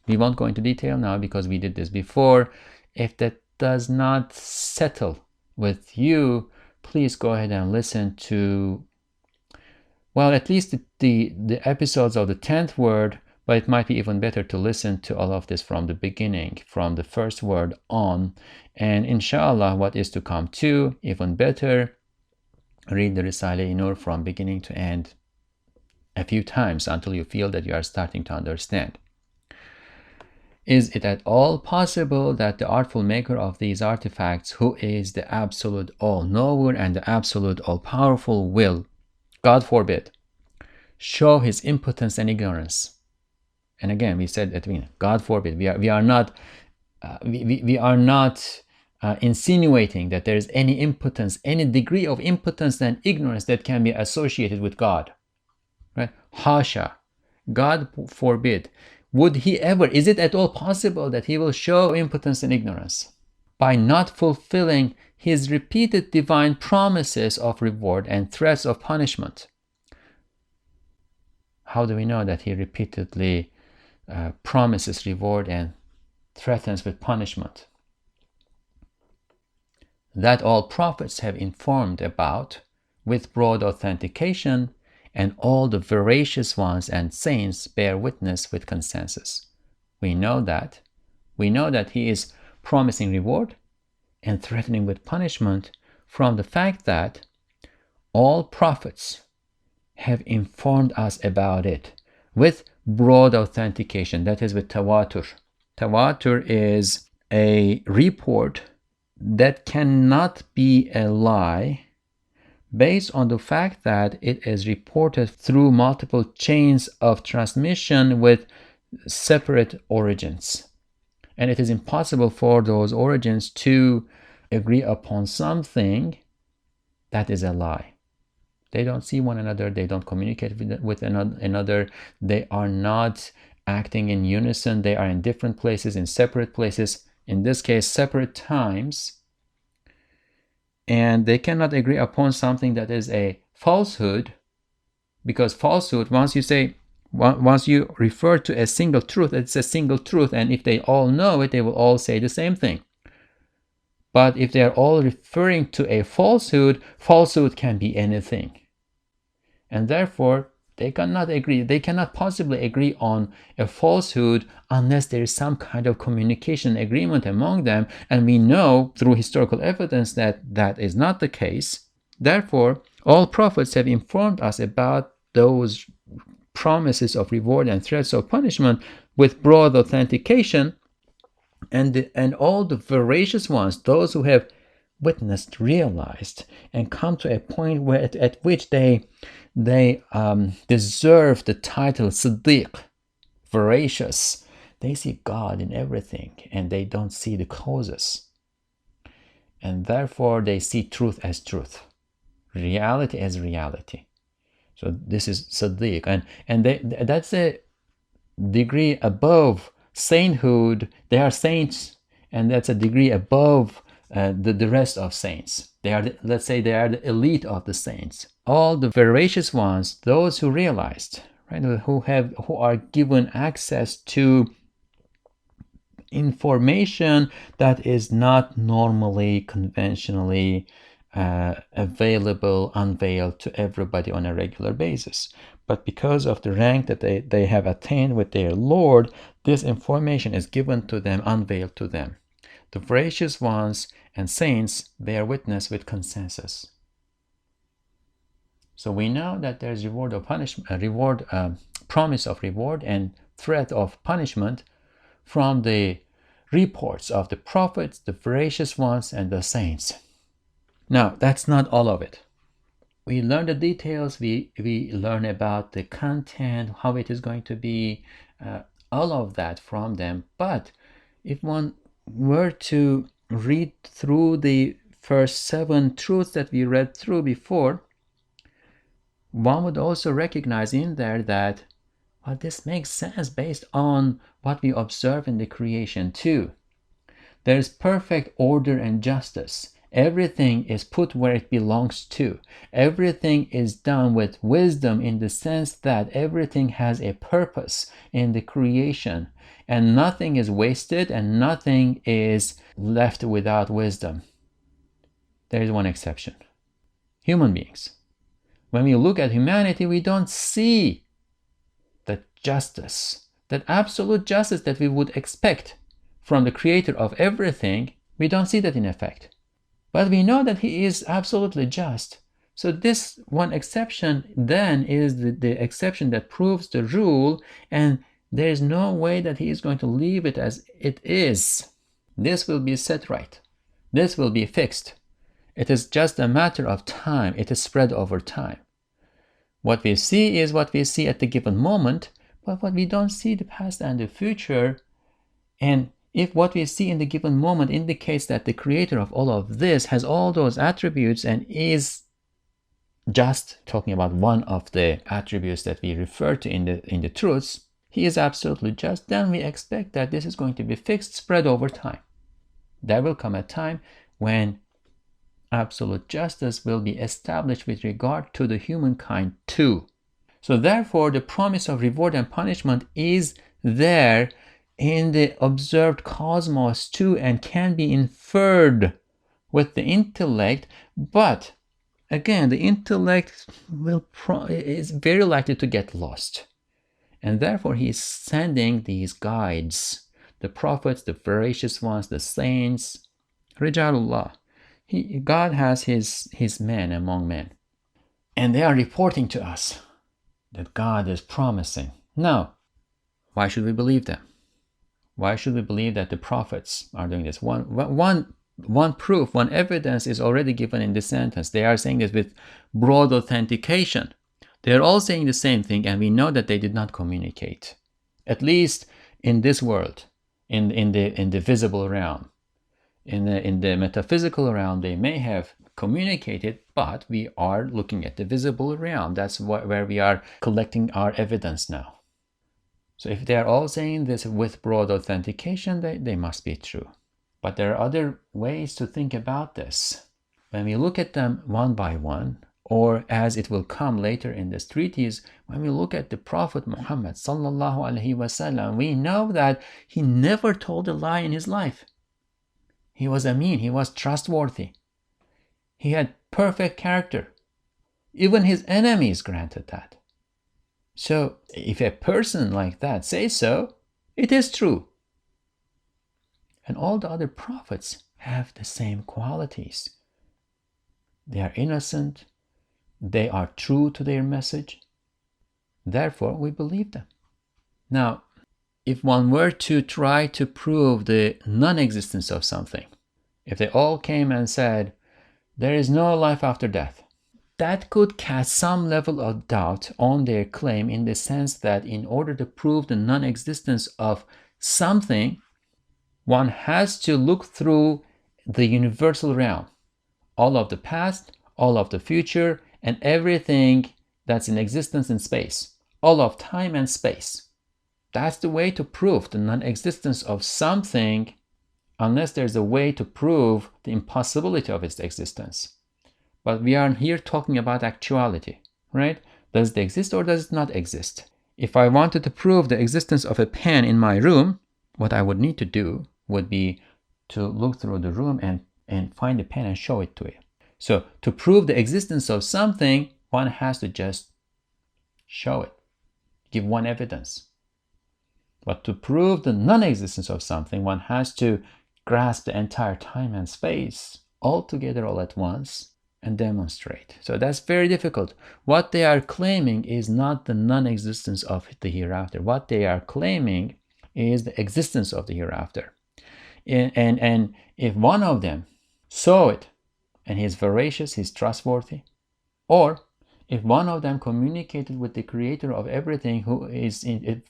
We won't go into detail now because we did this before. If that does not settle with you, please go ahead and listen to, well, at least the episodes of the 10th word, but it might be even better to listen to all of this from the beginning, from the first word on. And inshallah, what is to come too, even better, read the Risale-i Nur from beginning to end a few times until you feel that you are starting to understand. Is it at all possible that the artful maker of these artifacts, who is the absolute all-knower and the absolute all-powerful, will, God forbid, show his impotence and ignorance And again, we said at the beginning, God forbid, we are not insinuating that there is any impotence, any degree of impotence and ignorance that can be associated with God. Right? Hasha. God forbid. Would he ever, is it at all possible that he will show impotence and ignorance by not fulfilling his repeated divine promises of reward and threats of punishment? How do we know that he repeatedly promises reward and threatens with punishment? That all prophets have informed about with broad authentication, and all the veracious ones and saints bear witness with consensus. We know that. We know that he is promising reward and threatening with punishment from the fact that all prophets have informed us about it with broad authentication, that is with tawatur. Tawatur is a report that cannot be a lie based on the fact that it is reported through multiple chains of transmission with separate origins. And it is impossible for those origins to agree upon something that is a lie. They don't see one another, they don't communicate with another, they are not acting in unison, they are in different places, in separate places, in this case, separate times. And they cannot agree upon something that is a falsehood, because falsehood, once you refer to a single truth, it's a single truth, and if they all know it, they will all say the same thing. But if they are all referring to a falsehood, falsehood can be anything. And therefore, they cannot agree. They cannot possibly agree on a falsehood unless there is some kind of communication agreement among them. And we know through historical evidence that that is not the case. Therefore, all prophets have informed us about those promises of reward and threats of punishment with broad authentication. And all the veracious ones, those who have witnessed, realized, and come to a point where at which they deserve the title Siddiq, veracious. They see God in everything, and they don't see the causes. And therefore, they see truth as truth, reality as reality. So this is Siddiq, and that's a degree above sainthood. They are saints, and that's a degree above the rest of saints. They are, let's say, they are the elite of the saints. All the veracious ones, those who realized, right, who are given access to information that is not normally, conventionally available, unveiled to everybody on a regular basis. But because of the rank that they have attained with their Lord, this information is given to them, unveiled to them. The veracious ones and saints bear witness with consensus. So we know that there's reward or punishment, promise of reward and threat of punishment from the reports of the prophets, the veracious ones, and the saints. Now, that's not all of it. We learn the details, we learn about the content, how it is going to be, all of that from them. But if one were to read through the first 7 truths that we read through before, one would also recognize in there that, well, this makes sense based on what we observe in the creation too. There is perfect order and justice. Everything is put where it belongs to. Everything is done with wisdom in the sense that everything has a purpose in the creation, and nothing is wasted and nothing is left without wisdom. There is one exception: human beings. When we look at humanity, we don't see the justice, that absolute justice that we would expect from the creator of everything. We don't see that in effect. But we know that he is absolutely just. So this one exception then is the exception that proves the rule, and there is no way that he is going to leave it as it is. This will be set right. This will be fixed. It is just a matter of time. It is spread over time. What we see is what we see at the given moment, But we don't see the past and the future. And if what we see in the given moment indicates that the creator of all of this has all those attributes and is just talking about one of the attributes that we refer to in the truths, he is absolutely just, then we expect that this is going to be fixed, spread over time. There will come a time when absolute justice will be established with regard to the humankind too. So therefore, the promise of reward and punishment is there in the observed cosmos too, and can be inferred with the intellect. But again, the intellect is very likely to get lost. And therefore, he is sending these guides, the prophets, the veracious ones, the saints, Rijalullah. God has his men among men. And they are reporting to us that God is promising. Now, why should we believe them? Why should we believe that the prophets are doing this? One proof, one evidence is already given in this sentence. They are saying this with broad authentication. They are all saying the same thing, and we know that they did not communicate, at least in this world, in the visible realm. In the metaphysical realm, they may have communicated, but we are looking at the visible realm. That's where we are collecting our evidence now. So if they are all saying this with broad authentication, they must be true. But there are other ways to think about this. When we look at them one by one, or as it will come later in this treatise, when we look at the Prophet Muhammad sallallahu alaihi wasallam, we know that he never told a lie in his life. He was Amin, he was trustworthy. He had perfect character. Even his enemies granted that. So if a person like that says so, it is true. And all the other prophets have the same qualities. They are innocent. They are true to their message. Therefore, we believe them. Now, if one were to try to prove the non-existence of something, if they all came and said, there is no life after death, that could cast some level of doubt on their claim, in the sense that in order to prove the non-existence of something, one has to look through the universal realm, all of the past, all of the future, and everything that's in existence in space, all of time and space. That's the way to prove the non-existence of something, unless there's a way to prove the impossibility of its existence. But we are here talking about actuality, right? Does it exist or does it not exist? If I wanted to prove the existence of a pen in my room, what I would need to do would be to look through the room and find a pen and show it to you. So to prove the existence of something, one has to just show it, give one evidence. But to prove the non-existence of something, one has to grasp the entire time and space all together, all at once, and demonstrate. So that's very difficult. What they are claiming is not the non-existence of the hereafter. What they are claiming is the existence of the hereafter. And if one of them saw it, and he's veracious, he's trustworthy, or if one of them communicated with the creator of everything,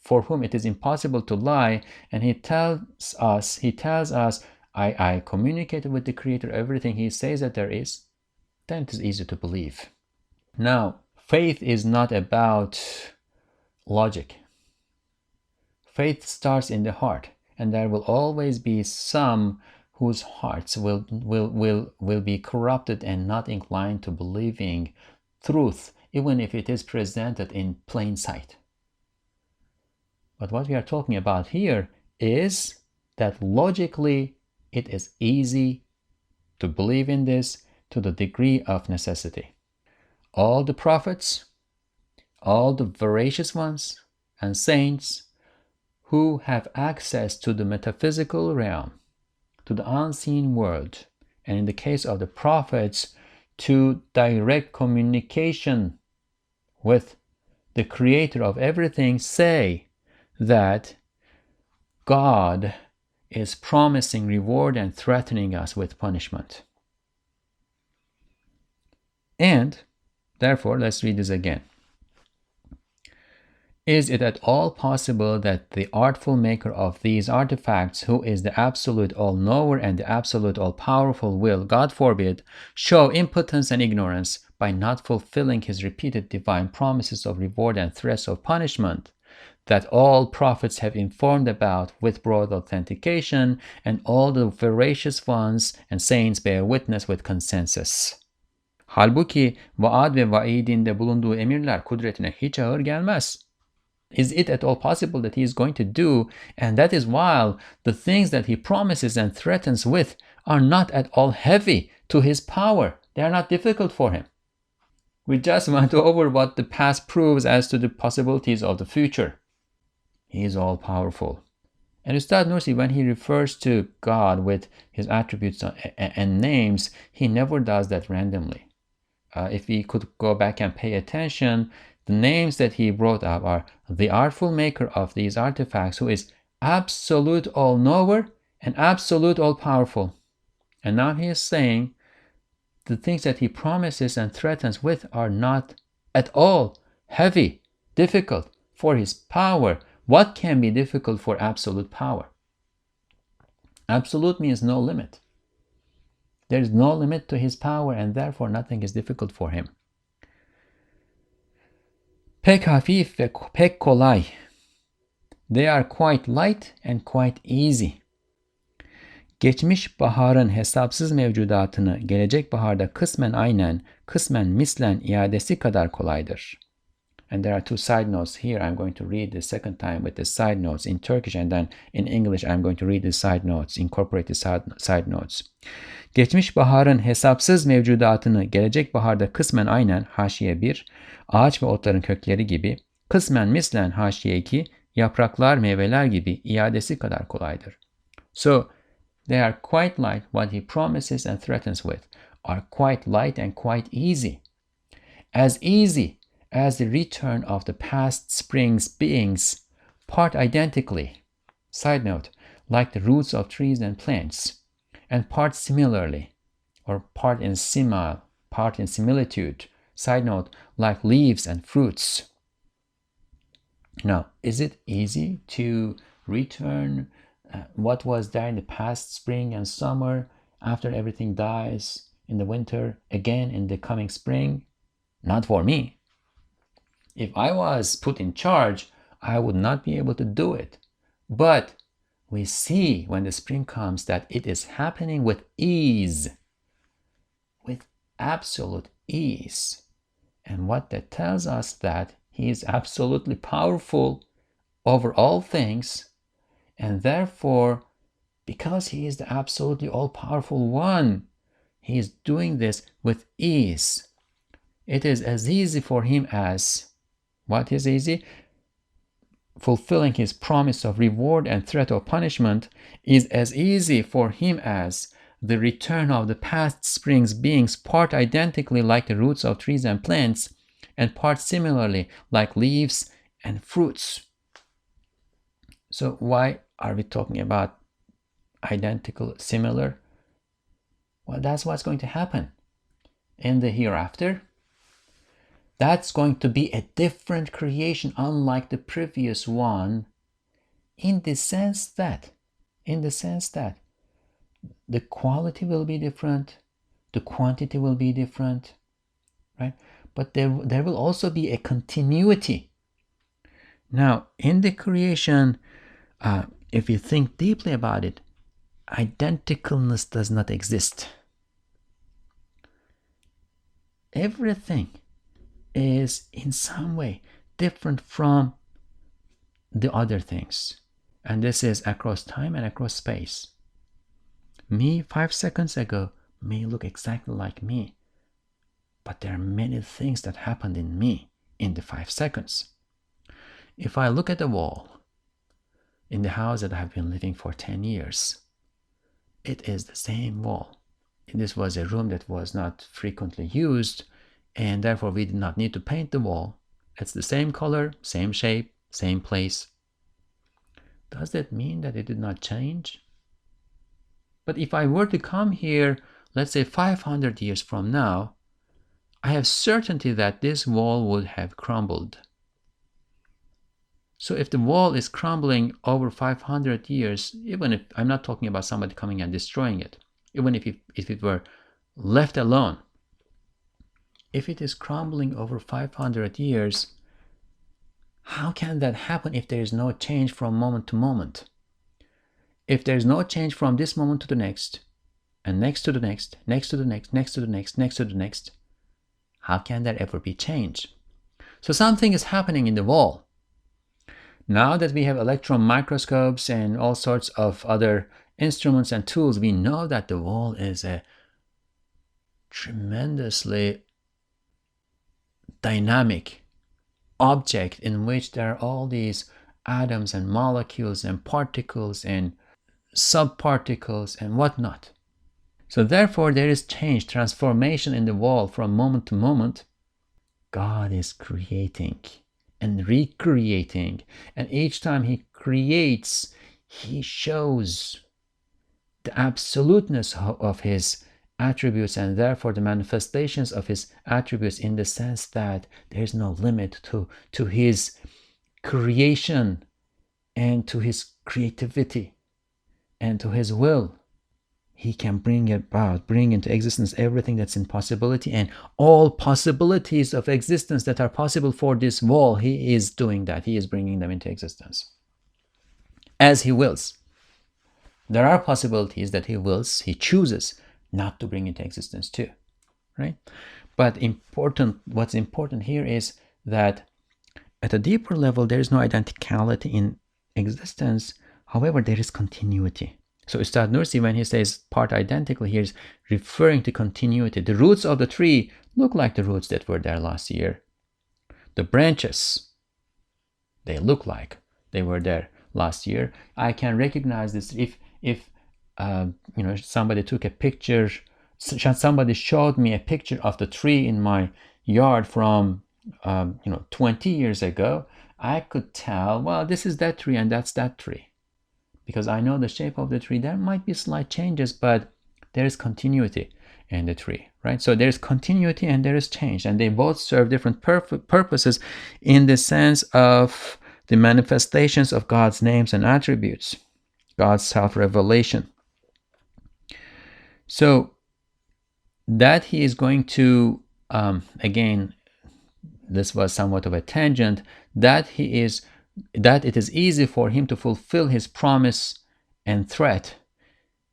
for whom it is impossible to lie, and he tells us, I communicated with the creator of everything he says that there is, then it is easy to believe. Now, faith is not about logic. Faith starts in the heart, and there will always be some whose hearts will be corrupted and not inclined to believing truth, even if it is presented in plain sight. But what we are talking about here is that logically it is easy to believe in this to the degree of necessity. All the prophets, all the veracious ones and saints who have access to the metaphysical realm, to the unseen world, and in the case of the prophets, to direct communication with the creator of everything, say that God is promising reward and threatening us with punishment. And therefore, let's read this again. Is it at all possible that the artful maker of these artifacts, who is the absolute all-knower and the absolute all-powerful, will, God forbid, show impotence and ignorance by not fulfilling his repeated divine promises of reward and threats of punishment that all prophets have informed about with broad authentication, and all the veracious ones and saints bear witness with consensus? Halbuki vaad ve vaidinde bulunduğu emirler kudretine hiç ağır gelmez. Is it at all possible that he is going to do, and that is while the things that he promises and threatens with are not at all heavy to his power? They are not difficult for him. We just went over what the past proves as to the possibilities of the future. He is all powerful. And Ustad Nursi, when he refers to God with his attributes and names, he never does that randomly. If we could go back and pay attention, the names that he brought up are the artful maker of these artifacts, who is absolute all-knower and absolute all-powerful. And now he is saying the things that he promises and threatens with are not at all heavy, difficult for his power. What can be difficult for absolute power? Absolute means no limit. There is no limit to his power, and therefore nothing is difficult for him. Pek hafif ve pek kolay. They are quite light and quite easy. Geçmiş baharın hesapsız mevcudatını gelecek baharda kısmen aynen, kısmen mislen iadesi kadar kolaydır. And there are two side notes here. I'm going to read the second time with the side notes in Turkish, and then in English I'm going to read the side notes, incorporate the side notes. Geçmiş baharın hesapsız mevcudatını gelecek baharda kısmen aynen haşiye 1, ağaç ve otların kökleri gibi, kısmen mislen haşiye 2, yapraklar, meyveler gibi iadesi kadar kolaydır. So, they are quite light. What he promises and threatens with are quite light and quite easy. As easy as the return of the past spring's beings, part identically, side note, like the roots of trees and plants, and part similarly, or part in similitude, side note, like leaves and fruits. Now, is it easy to return what was there in the past spring and summer after everything dies in the winter again in the coming spring? Not for me. If I was put in charge, I would not be able to do it. But we see when the spring comes that it is happening with ease, with absolute ease. And what that tells us that he is absolutely powerful over all things, and therefore, because he is the absolutely all-powerful one, he is doing this with ease. It is as easy for him as, what is easy? Fulfilling his promise of reward and threat of punishment is as easy for him as the return of the past spring's beings, part identically like the roots of trees and plants, and part similarly like leaves and fruits. So why are we talking about identical, similar? Well, that's what's going to happen in the hereafter. That's going to be a different creation, unlike the previous one, in the sense that the quality will be different, the quantity will be different, right? But there will also be a continuity. Now, in the creation, if you think deeply about it, identicalness does not exist. Everything is in some way different from the other things. And this is across time and across space. Me 5 seconds ago may look exactly like me, but there are many things that happened in me in the 5 seconds. If I look at the wall in the house that I have been living for 10 years, it is the same wall. This was a room that was not frequently used, and therefore we did not need to paint the wall. It's the same color, same shape, same place. Does that mean that it did not change? But if I were to come here, let's say 500 years from now, I have certainty that this wall would have crumbled. So if the wall is crumbling over 500 years, even if I'm not talking about somebody coming and destroying it, even if it were left alone, if it is crumbling over 500 years, how can that happen if there is no change from moment to moment? If there is no change from this moment to the next, and next to the next, next to the next, next to the next, next to the next, how can there ever be change? So something is happening in the wall. Now that we have electron microscopes and all sorts of other instruments and tools, we know that the wall is a tremendously dynamic object in which there are all these atoms and molecules and particles and subparticles and whatnot. So therefore there is change, transformation in the wall from moment to moment. God is creating and recreating, and each time he creates, he shows the absoluteness of his attributes, and therefore the manifestations of his attributes, in the sense that there is no limit to his creation and to his creativity and to his will. He can bring into existence everything that's in possibility, and all possibilities of existence that are possible for this wall, he is doing that. He is bringing them into existence as he wills. There are possibilities that he chooses not to bring into existence too, right? But what's important here is that at a deeper level, there is no identicality in existence. However, there is continuity. So Ustad Nursi, when he says part identical, he is referring to continuity. The roots of the tree look like the roots that were there last year. The branches, they look like they were there last year. I can recognize this if somebody took a picture, somebody showed me a picture of the tree in my yard from 20 years ago. I could tell, well, this is that tree and that's that tree, because I know the shape of the tree. There might be slight changes, but there is continuity in the tree, right? So there is continuity and there is change, and they both serve different purposes in the sense of the manifestations of God's names and attributes, God's self-revelation. So that he is going to, again, this was somewhat of a tangent, that it is easy for him to fulfill his promise and threat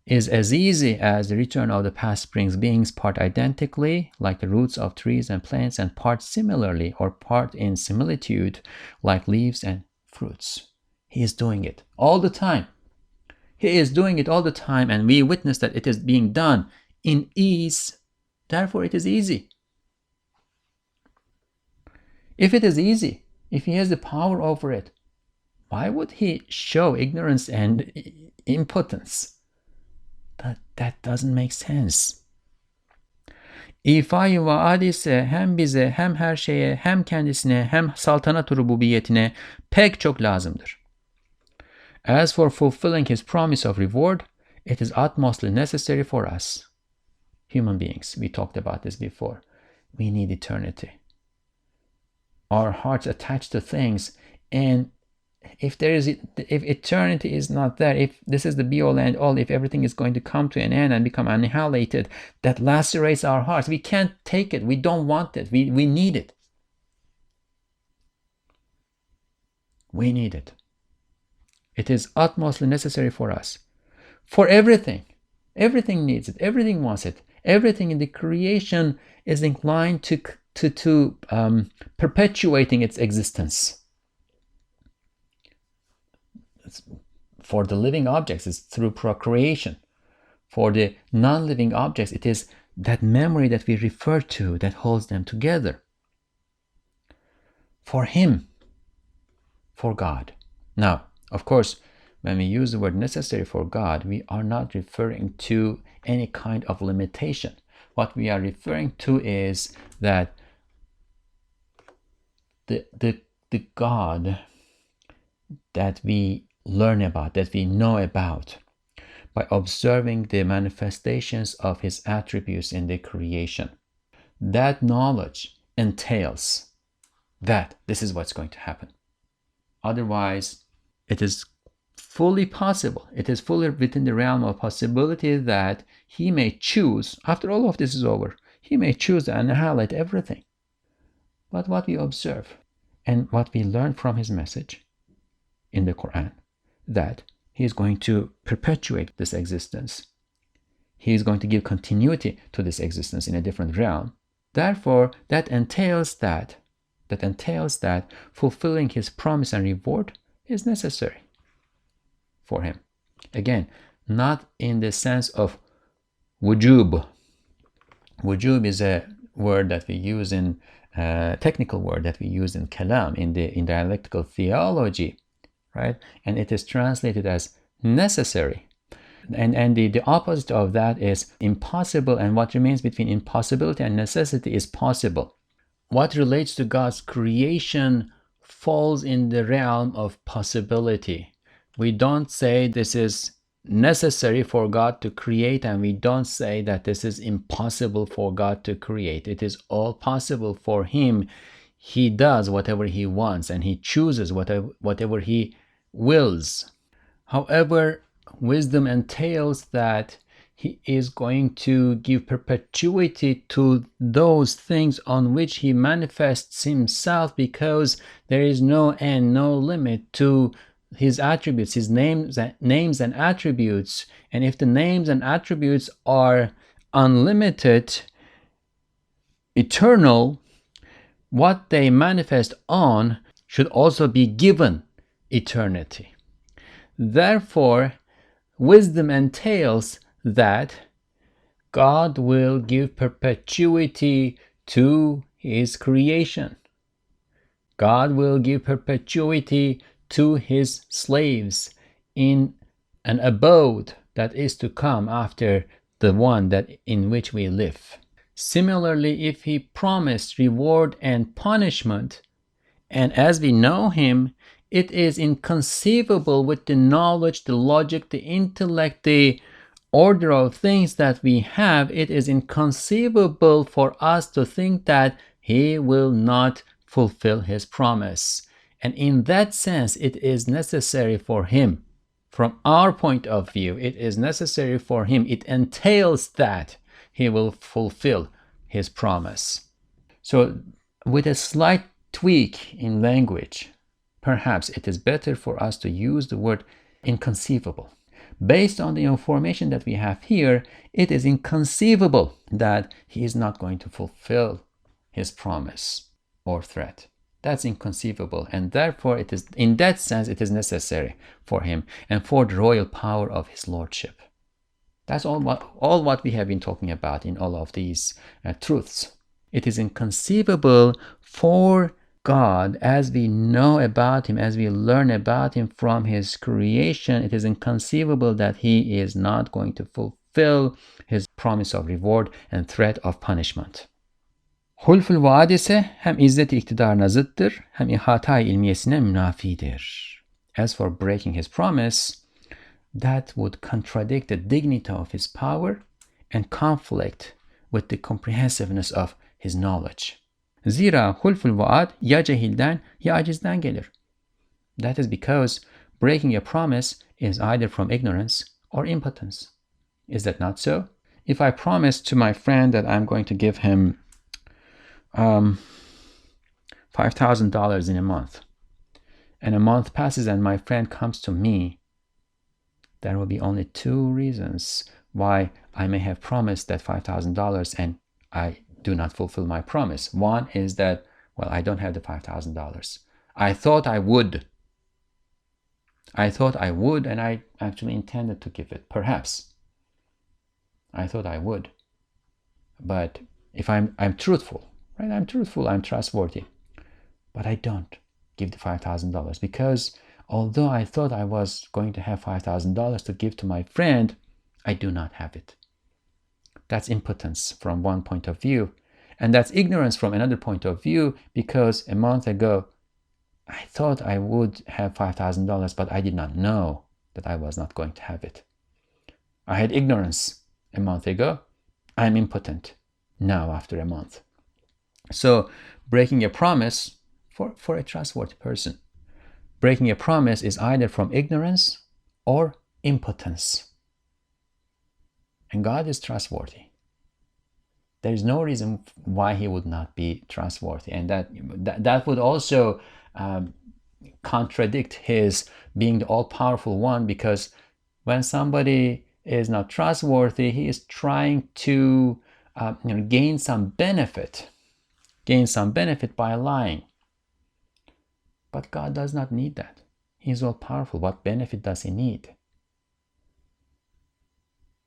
is as easy as the return of the past brings beings part identically, like the roots of trees and plants, and part similarly, or part in similitude, like leaves and fruits. He is doing it all the time. He is doing it all the time, and we witness that it is being done in ease. Therefore, it is easy. If it is easy, if he has the power over it, why would he show ignorance and impotence? That doesn't make sense. İfai vaad ise hem bize hem her şeye hem kendisine hem saltanat rububiyetine pek çok lazımdır. As for fulfilling his promise of reward, it is utmostly necessary for us, human beings. We talked about this before. We need eternity. Our hearts attached to things, and if eternity is not there, if this is the be-all and all, if everything is going to come to an end and become annihilated, that lacerates our hearts. We can't take it. We don't want it. We need it. We need it. It is utmostly necessary for us. For everything. Everything needs it. Everything wants it. Everything in the creation is inclined to perpetuating its existence. For the living objects, it's through procreation. For the non-living objects, it is that memory that we refer to that holds them together. For him, for God. Now, of course, when we use the word necessary for God, we are not referring to any kind of limitation. What we are referring to is that the God that we learn about, that we know about, by observing the manifestations of his attributes in the creation. That knowledge entails that this is what's going to happen. Otherwise, it is fully possible, it is fully within the realm of possibility that he may choose, after all of this is over, he may choose to annihilate everything. But what we observe and what we learn from his message in the Qur'an, that he is going to perpetuate this existence. He is going to give continuity to this existence in a different realm. Therefore, that entails that fulfilling his promise and reward is necessary for him. Again, not in the sense of wujub. Wujub is a word that we use in technical word that we use in kalam, in dialectical theology, right? And it is translated as necessary. And the opposite of that is impossible, and what remains between impossibility and necessity is possible. What relates to God's creation falls in the realm of possibility. We don't say this is necessary for God to create, and we don't say that this is impossible for God to create. It is all possible for him. He does whatever he wants, and he chooses whatever he wills. However, wisdom entails that he is going to give perpetuity to those things on which he manifests himself, because there is no end, no limit to his attributes, his names and attributes. And if the names and attributes are unlimited, eternal, what they manifest on should also be given eternity. Therefore, wisdom entails that God will give perpetuity to his creation. God will give perpetuity to his slaves in an abode that is to come after the one that in which we live. Similarly, if he promised reward and punishment, and as we know him, it is inconceivable with the knowledge, the logic, the intellect, the order of things that we have, it is inconceivable for us to think that he will not fulfill his promise. And in that sense, it is necessary for him. From our point of view, it is necessary for him. It entails that he will fulfill his promise. So with a slight tweak in language, perhaps it is better for us to use the word inconceivable. Based on the information that we have here, it is inconceivable that he is not going to fulfill his promise or threat. That's inconceivable, and therefore it is, in that sense, it is necessary for him and for the royal power of his lordship. That's all what we have been talking about in all of these truths. It is inconceivable for God, as we know about him, as we learn about him from his creation, it is inconceivable that he is not going to fulfill his promise of reward and threat of punishment. Hulful vaad ise hem izzet-i iktidarına zıttır, hem ihata-i ilmiyesine münafidir. As for breaking his promise, that would contradict the dignity of his power and conflict with the comprehensiveness of his knowledge. Zira hulful vaad ya cehilden ya acizden gelir. That is because breaking a promise is either from ignorance or impotence. Is that not so? If I promise to my friend that I'm going to give him $5,000 in a month, and a month passes and my friend comes to me, there will be only two reasons why I may have promised that $5,000 and I do not fulfill my promise. One is that, well, I don't have the $5,000. I thought I would, and I actually intended to give it. Perhaps I thought I would, but if I'm truthful, right? I'm truthful, I'm trustworthy, but I don't give the $5,000 because although I thought I was going to have $5,000 to give to my friend, I do not have it. That's impotence from one point of view, and that's ignorance from another point of view, because a month ago I thought I would have $5,000, but I did not know that I was not going to have it. I had ignorance a month ago. I'm impotent now after a month. So breaking a promise for a trustworthy person, breaking a promise is either from ignorance or impotence. And God is trustworthy. There is no reason why he would not be trustworthy. And that would also contradict his being the all-powerful one, because when somebody is not trustworthy, he is trying to gain some benefit by lying. But God does not need that. He is all-powerful. What benefit does he need?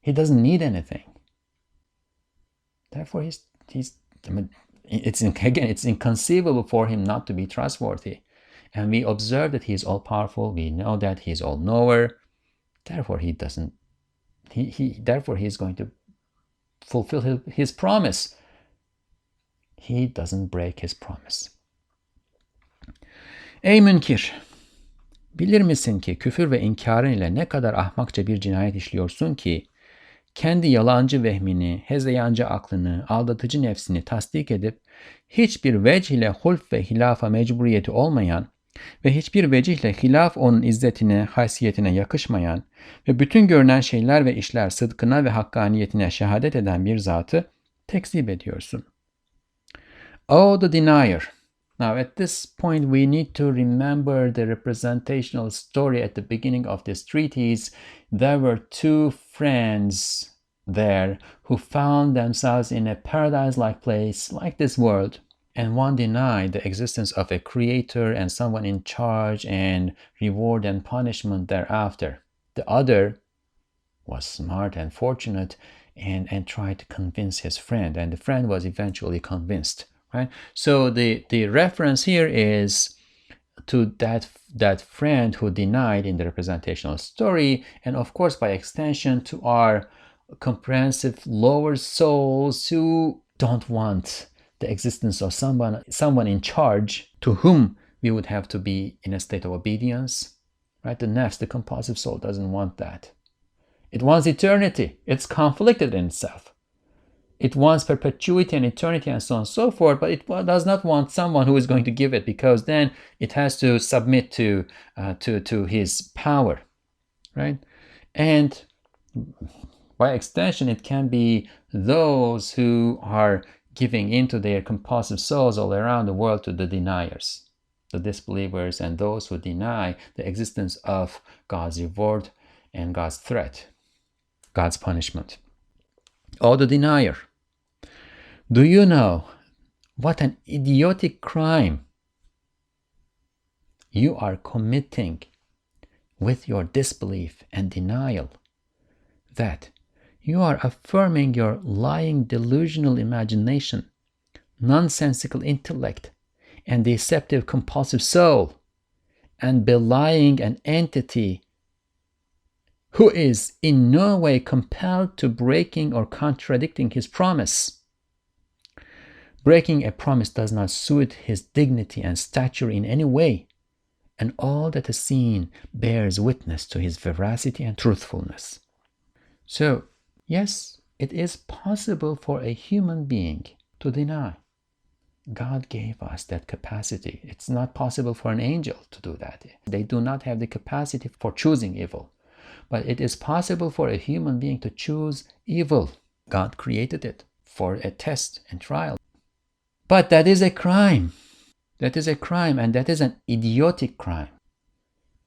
He doesn't need anything. Therefore, it's inconceivable for him not to be trustworthy. And we observe that he is all-powerful. We know that he is all-knower. Therefore, he is going to fulfill his promise. He doesn't break his promise. Ey münkir! Bilir misin ki küfür ve inkarın ile ne kadar ahmakça bir cinayet işliyorsun ki, kendi yalancı vehmini, hezeyancı aklını, aldatıcı nefsini tasdik edip, hiçbir vecih ile hulf ve hilafa mecburiyeti olmayan ve hiçbir vecihle hilaf onun izzetine, haysiyetine yakışmayan ve bütün görünen şeyler ve işler sıdkına ve hakkaniyetine şehadet eden bir zatı tekzip ediyorsun. O the denier! Now at this point we need to remember the representational story at the beginning of this treatise. There were two friends there who found themselves in a paradise-like place like this world, and one denied the existence of a creator and someone in charge and reward and punishment thereafter. The other was smart and fortunate and tried to convince his friend, and the friend was eventually convinced. Right? So the reference here is to that friend who denied in the representational story, and of course by extension to our comprehensive lower souls who don't want the existence of someone in charge to whom we would have to be in a state of obedience. Right? The nafs, the compulsive soul, doesn't want that. It wants eternity. It's conflicted in itself. It wants perpetuity and eternity and so on and so forth, but it does not want someone who is going to give it, because then it has to submit to his power, right? And by extension, it can be those who are giving into their compulsive souls all around the world to the deniers, the disbelievers, and those who deny the existence of God's reward and God's threat, God's punishment. Oh, the denier! Do you know what an idiotic crime you are committing with your disbelief and denial? That you are affirming your lying delusional imagination, nonsensical intellect, and deceptive compulsive soul, and belying an entity who is in no way compelled to breaking or contradicting his promise. Breaking a promise does not suit his dignity and stature in any way, and all that is seen bears witness to his veracity and truthfulness. So, yes, it is possible for a human being to deny. God gave us that capacity. It's not possible for an angel to do that. They do not have the capacity for choosing evil. But it is possible for a human being to choose evil. God created it for a test and trial. But that is a crime. That is a crime, and that is an idiotic crime.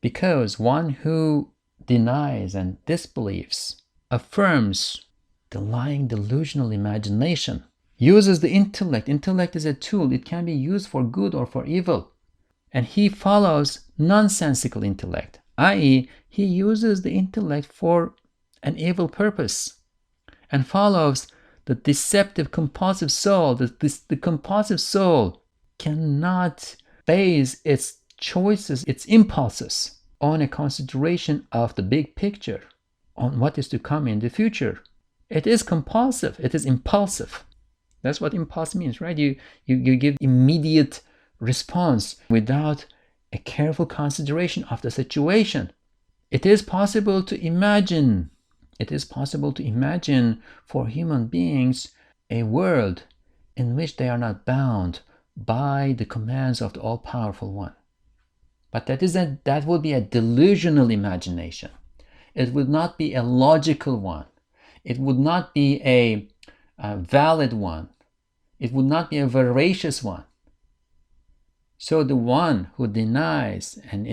Because one who denies and disbelieves, affirms the lying delusional imagination, uses the intellect. Intellect is a tool. It can be used for good or for evil. And he follows nonsensical intellect, i.e., he uses the intellect for an evil purpose, and follows the deceptive compulsive soul. The compulsive soul cannot base its choices, its impulses, on a consideration of the big picture, on what is to come in the future. It is compulsive. It is impulsive. That's what impulse means, right? You give immediate response without a careful consideration of the situation. It is possible to imagine. It is possible to imagine for human beings a world in which they are not bound by the commands of the all-powerful one. But that would be a delusional imagination. It would not be a logical one. It would not be a valid one. It would not be a veracious one. So the one who denies and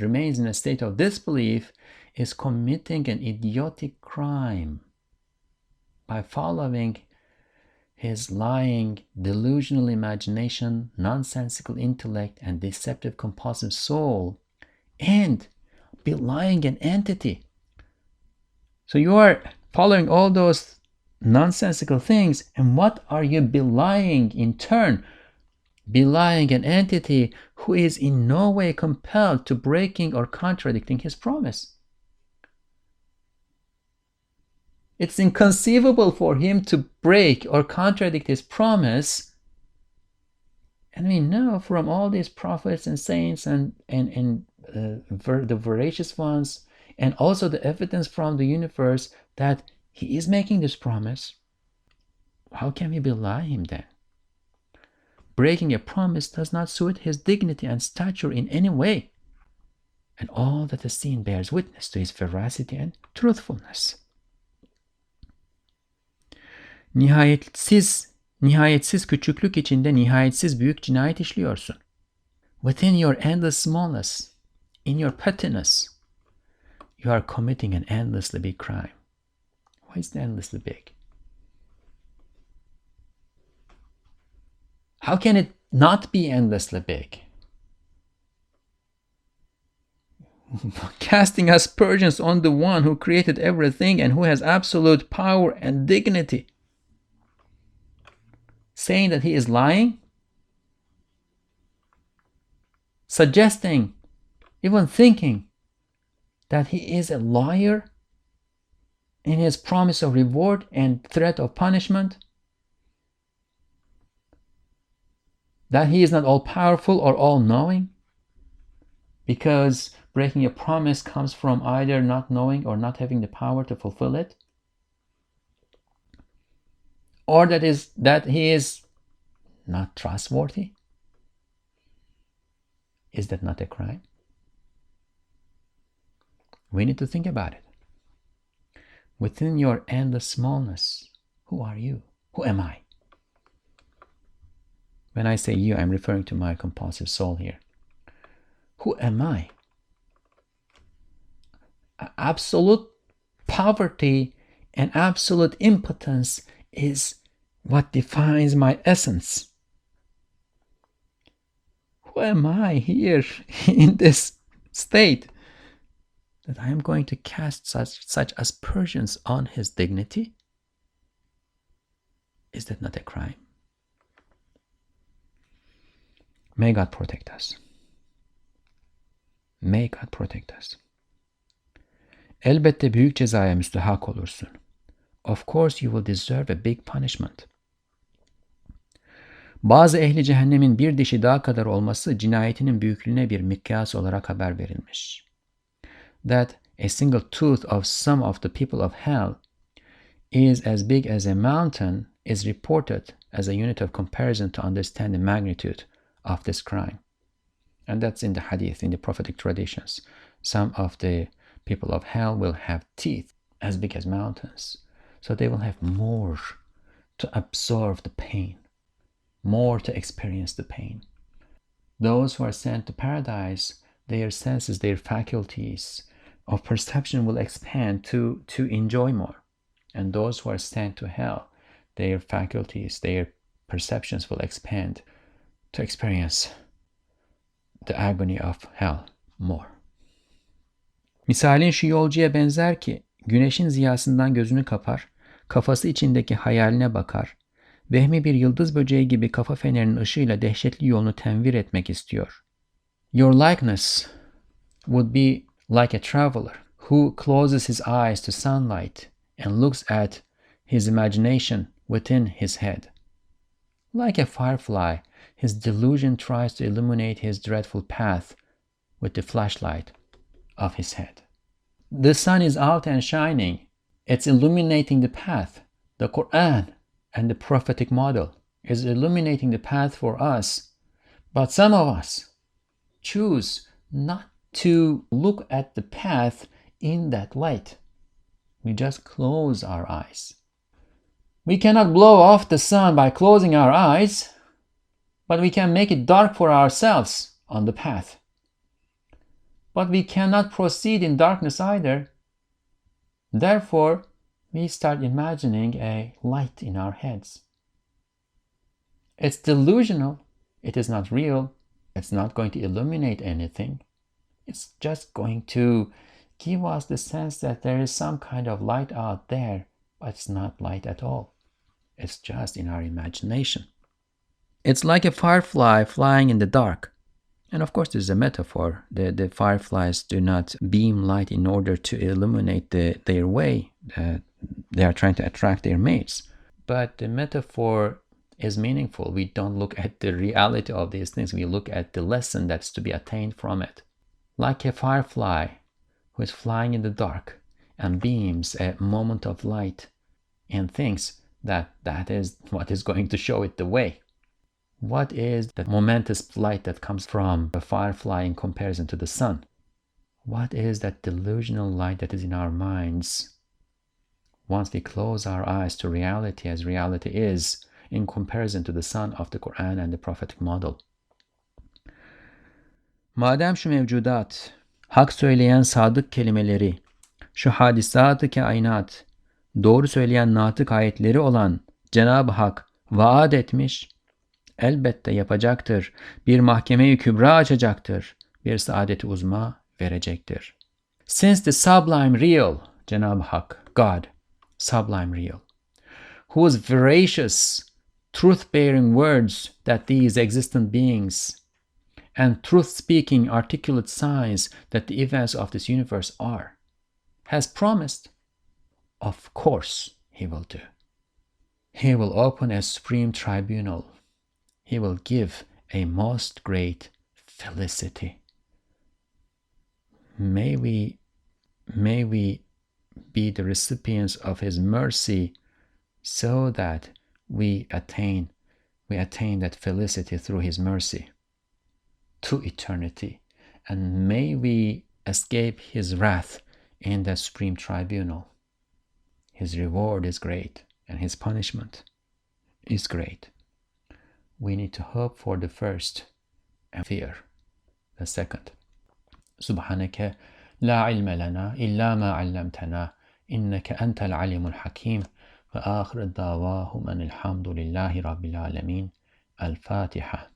remains in a state of disbelief is committing an idiotic crime by following his lying, delusional imagination, nonsensical intellect, and deceptive compulsive soul, and belying an entity. So you are following all those nonsensical things, and what are you belying in turn? Belying an entity who is in no way compelled to breaking or contradicting his promise. It's inconceivable for him to break or contradict his promise. And we know from all these prophets and saints and the veracious ones, and also the evidence from the universe, that he is making this promise. How can we belie him then? Breaking a promise does not suit his dignity and stature in any way. And all that is seen bears witness to his veracity and truthfulness. Nihayetsiz küçüklük içinde nihayetsiz büyük cinayet işliyorsun. Within your endless smallness, in your pettiness, you are committing an endlessly big crime. Why is it endlessly big? How can it not be endlessly big? Casting aspersions on the one who created everything and who has absolute power and dignity. Saying that he is lying, suggesting, even thinking that he is a liar in his promise of reward and threat of punishment, that he is not all-powerful or all-knowing, because breaking a promise comes from either not knowing or not having the power to fulfill it, or that he is not trustworthy. Is that not a crime? We need to think about it. Within your endless smallness, who are you? Who am I? When I say you, I'm referring to my compulsive soul here. Who am I? Absolute poverty and absolute impotence is what defines my essence. Who am I here in this state that I am going to cast such aspersions on his dignity? Is that not a crime? May God protect us. May God protect us. Elbette büyük cezaya müstehak olursun. Of course you will deserve a big punishment. Bazı ehli cehennemin bir dişi daha kadar olması cinayetinin büyüklüğüne bir mikyas olarak haber verilmiş. That a single tooth of some of the people of hell is as big as a mountain is reported as a unit of comparison to understand the magnitude of this crime. And that's in the hadith, in the prophetic traditions. Some of the people of hell will have teeth as big as mountains. So they will have more to absorb the pain, more to experience the pain. Those who are sent to paradise, their senses, their faculties of perception will expand to enjoy more. And those who are sent to hell, their faculties, their perceptions will expand to experience the agony of hell more. Misalin şu yolcuya benzer ki, güneşin ziyasından gözünü kapar, kafası içindeki hayaline bakar, vehmi bir yıldız böceği gibi kafa fenerinin ışığıyla dehşetli yolunu tenvir etmek istiyor. Your likeness would be like a traveler who closes his eyes to sunlight and looks at his imagination within his head. Like a firefly, his delusion tries to illuminate his dreadful path with the flashlight of his head. The sun is out and shining. It's illuminating the path. The Qur'an and the prophetic model is illuminating the path for us. But some of us choose not to look at the path in that light. We just close our eyes. We cannot blow off the sun by closing our eyes, but we can make it dark for ourselves on the path. But we cannot proceed in darkness either. Therefore, we start imagining a light in our heads. It's delusional. It is not real. It's not going to illuminate anything. It's just going to give us the sense that there is some kind of light out there, but it's not light at all. It's just in our imagination. It's like a firefly flying in the dark. And of course, this is a metaphor. The fireflies do not beam light in order to illuminate their way. They are trying to attract their mates. But the metaphor is meaningful. We don't look at the reality of these things. We look at the lesson that's to be attained from it. Like a firefly who is flying in the dark and beams a moment of light and thinks that that is what is going to show it the way. What is the momentous light that comes from a firefly in comparison to the sun? What is that delusional light that is in our minds once we close our eyes to reality as reality is in comparison to the sun of the Qur'an and the prophetic model? Madem şu mevcudat, hak söyleyen sadık kelimeleri, şu hadisat-ı kainat, doğru söyleyen natık ayetleri olan Cenab-ı Hak vaat etmiş, elbette yapacaktır, bir mahkeme-i kübra açacaktır, bir saadet-i uzma verecektir. Since the sublime real, Cenab-ı Hak, God, sublime real, whose veracious, truth-bearing words that these existent beings and truth-speaking articulate signs that the events of this universe are, has promised, of course he will do. He will open a supreme tribunal. He will give a most great felicity. May we be the recipients of his mercy so that we attain that felicity through his mercy to eternity. And may we escape his wrath in the supreme tribunal. His reward is great and his punishment is great. We need to hope for the first and fear the second. سبحانك لا علم لنا إلا ما علمتنا إنك أنت العليم الحكيم وآخر دعواهم أن الحمد لله رب العالمين. الفاتحة.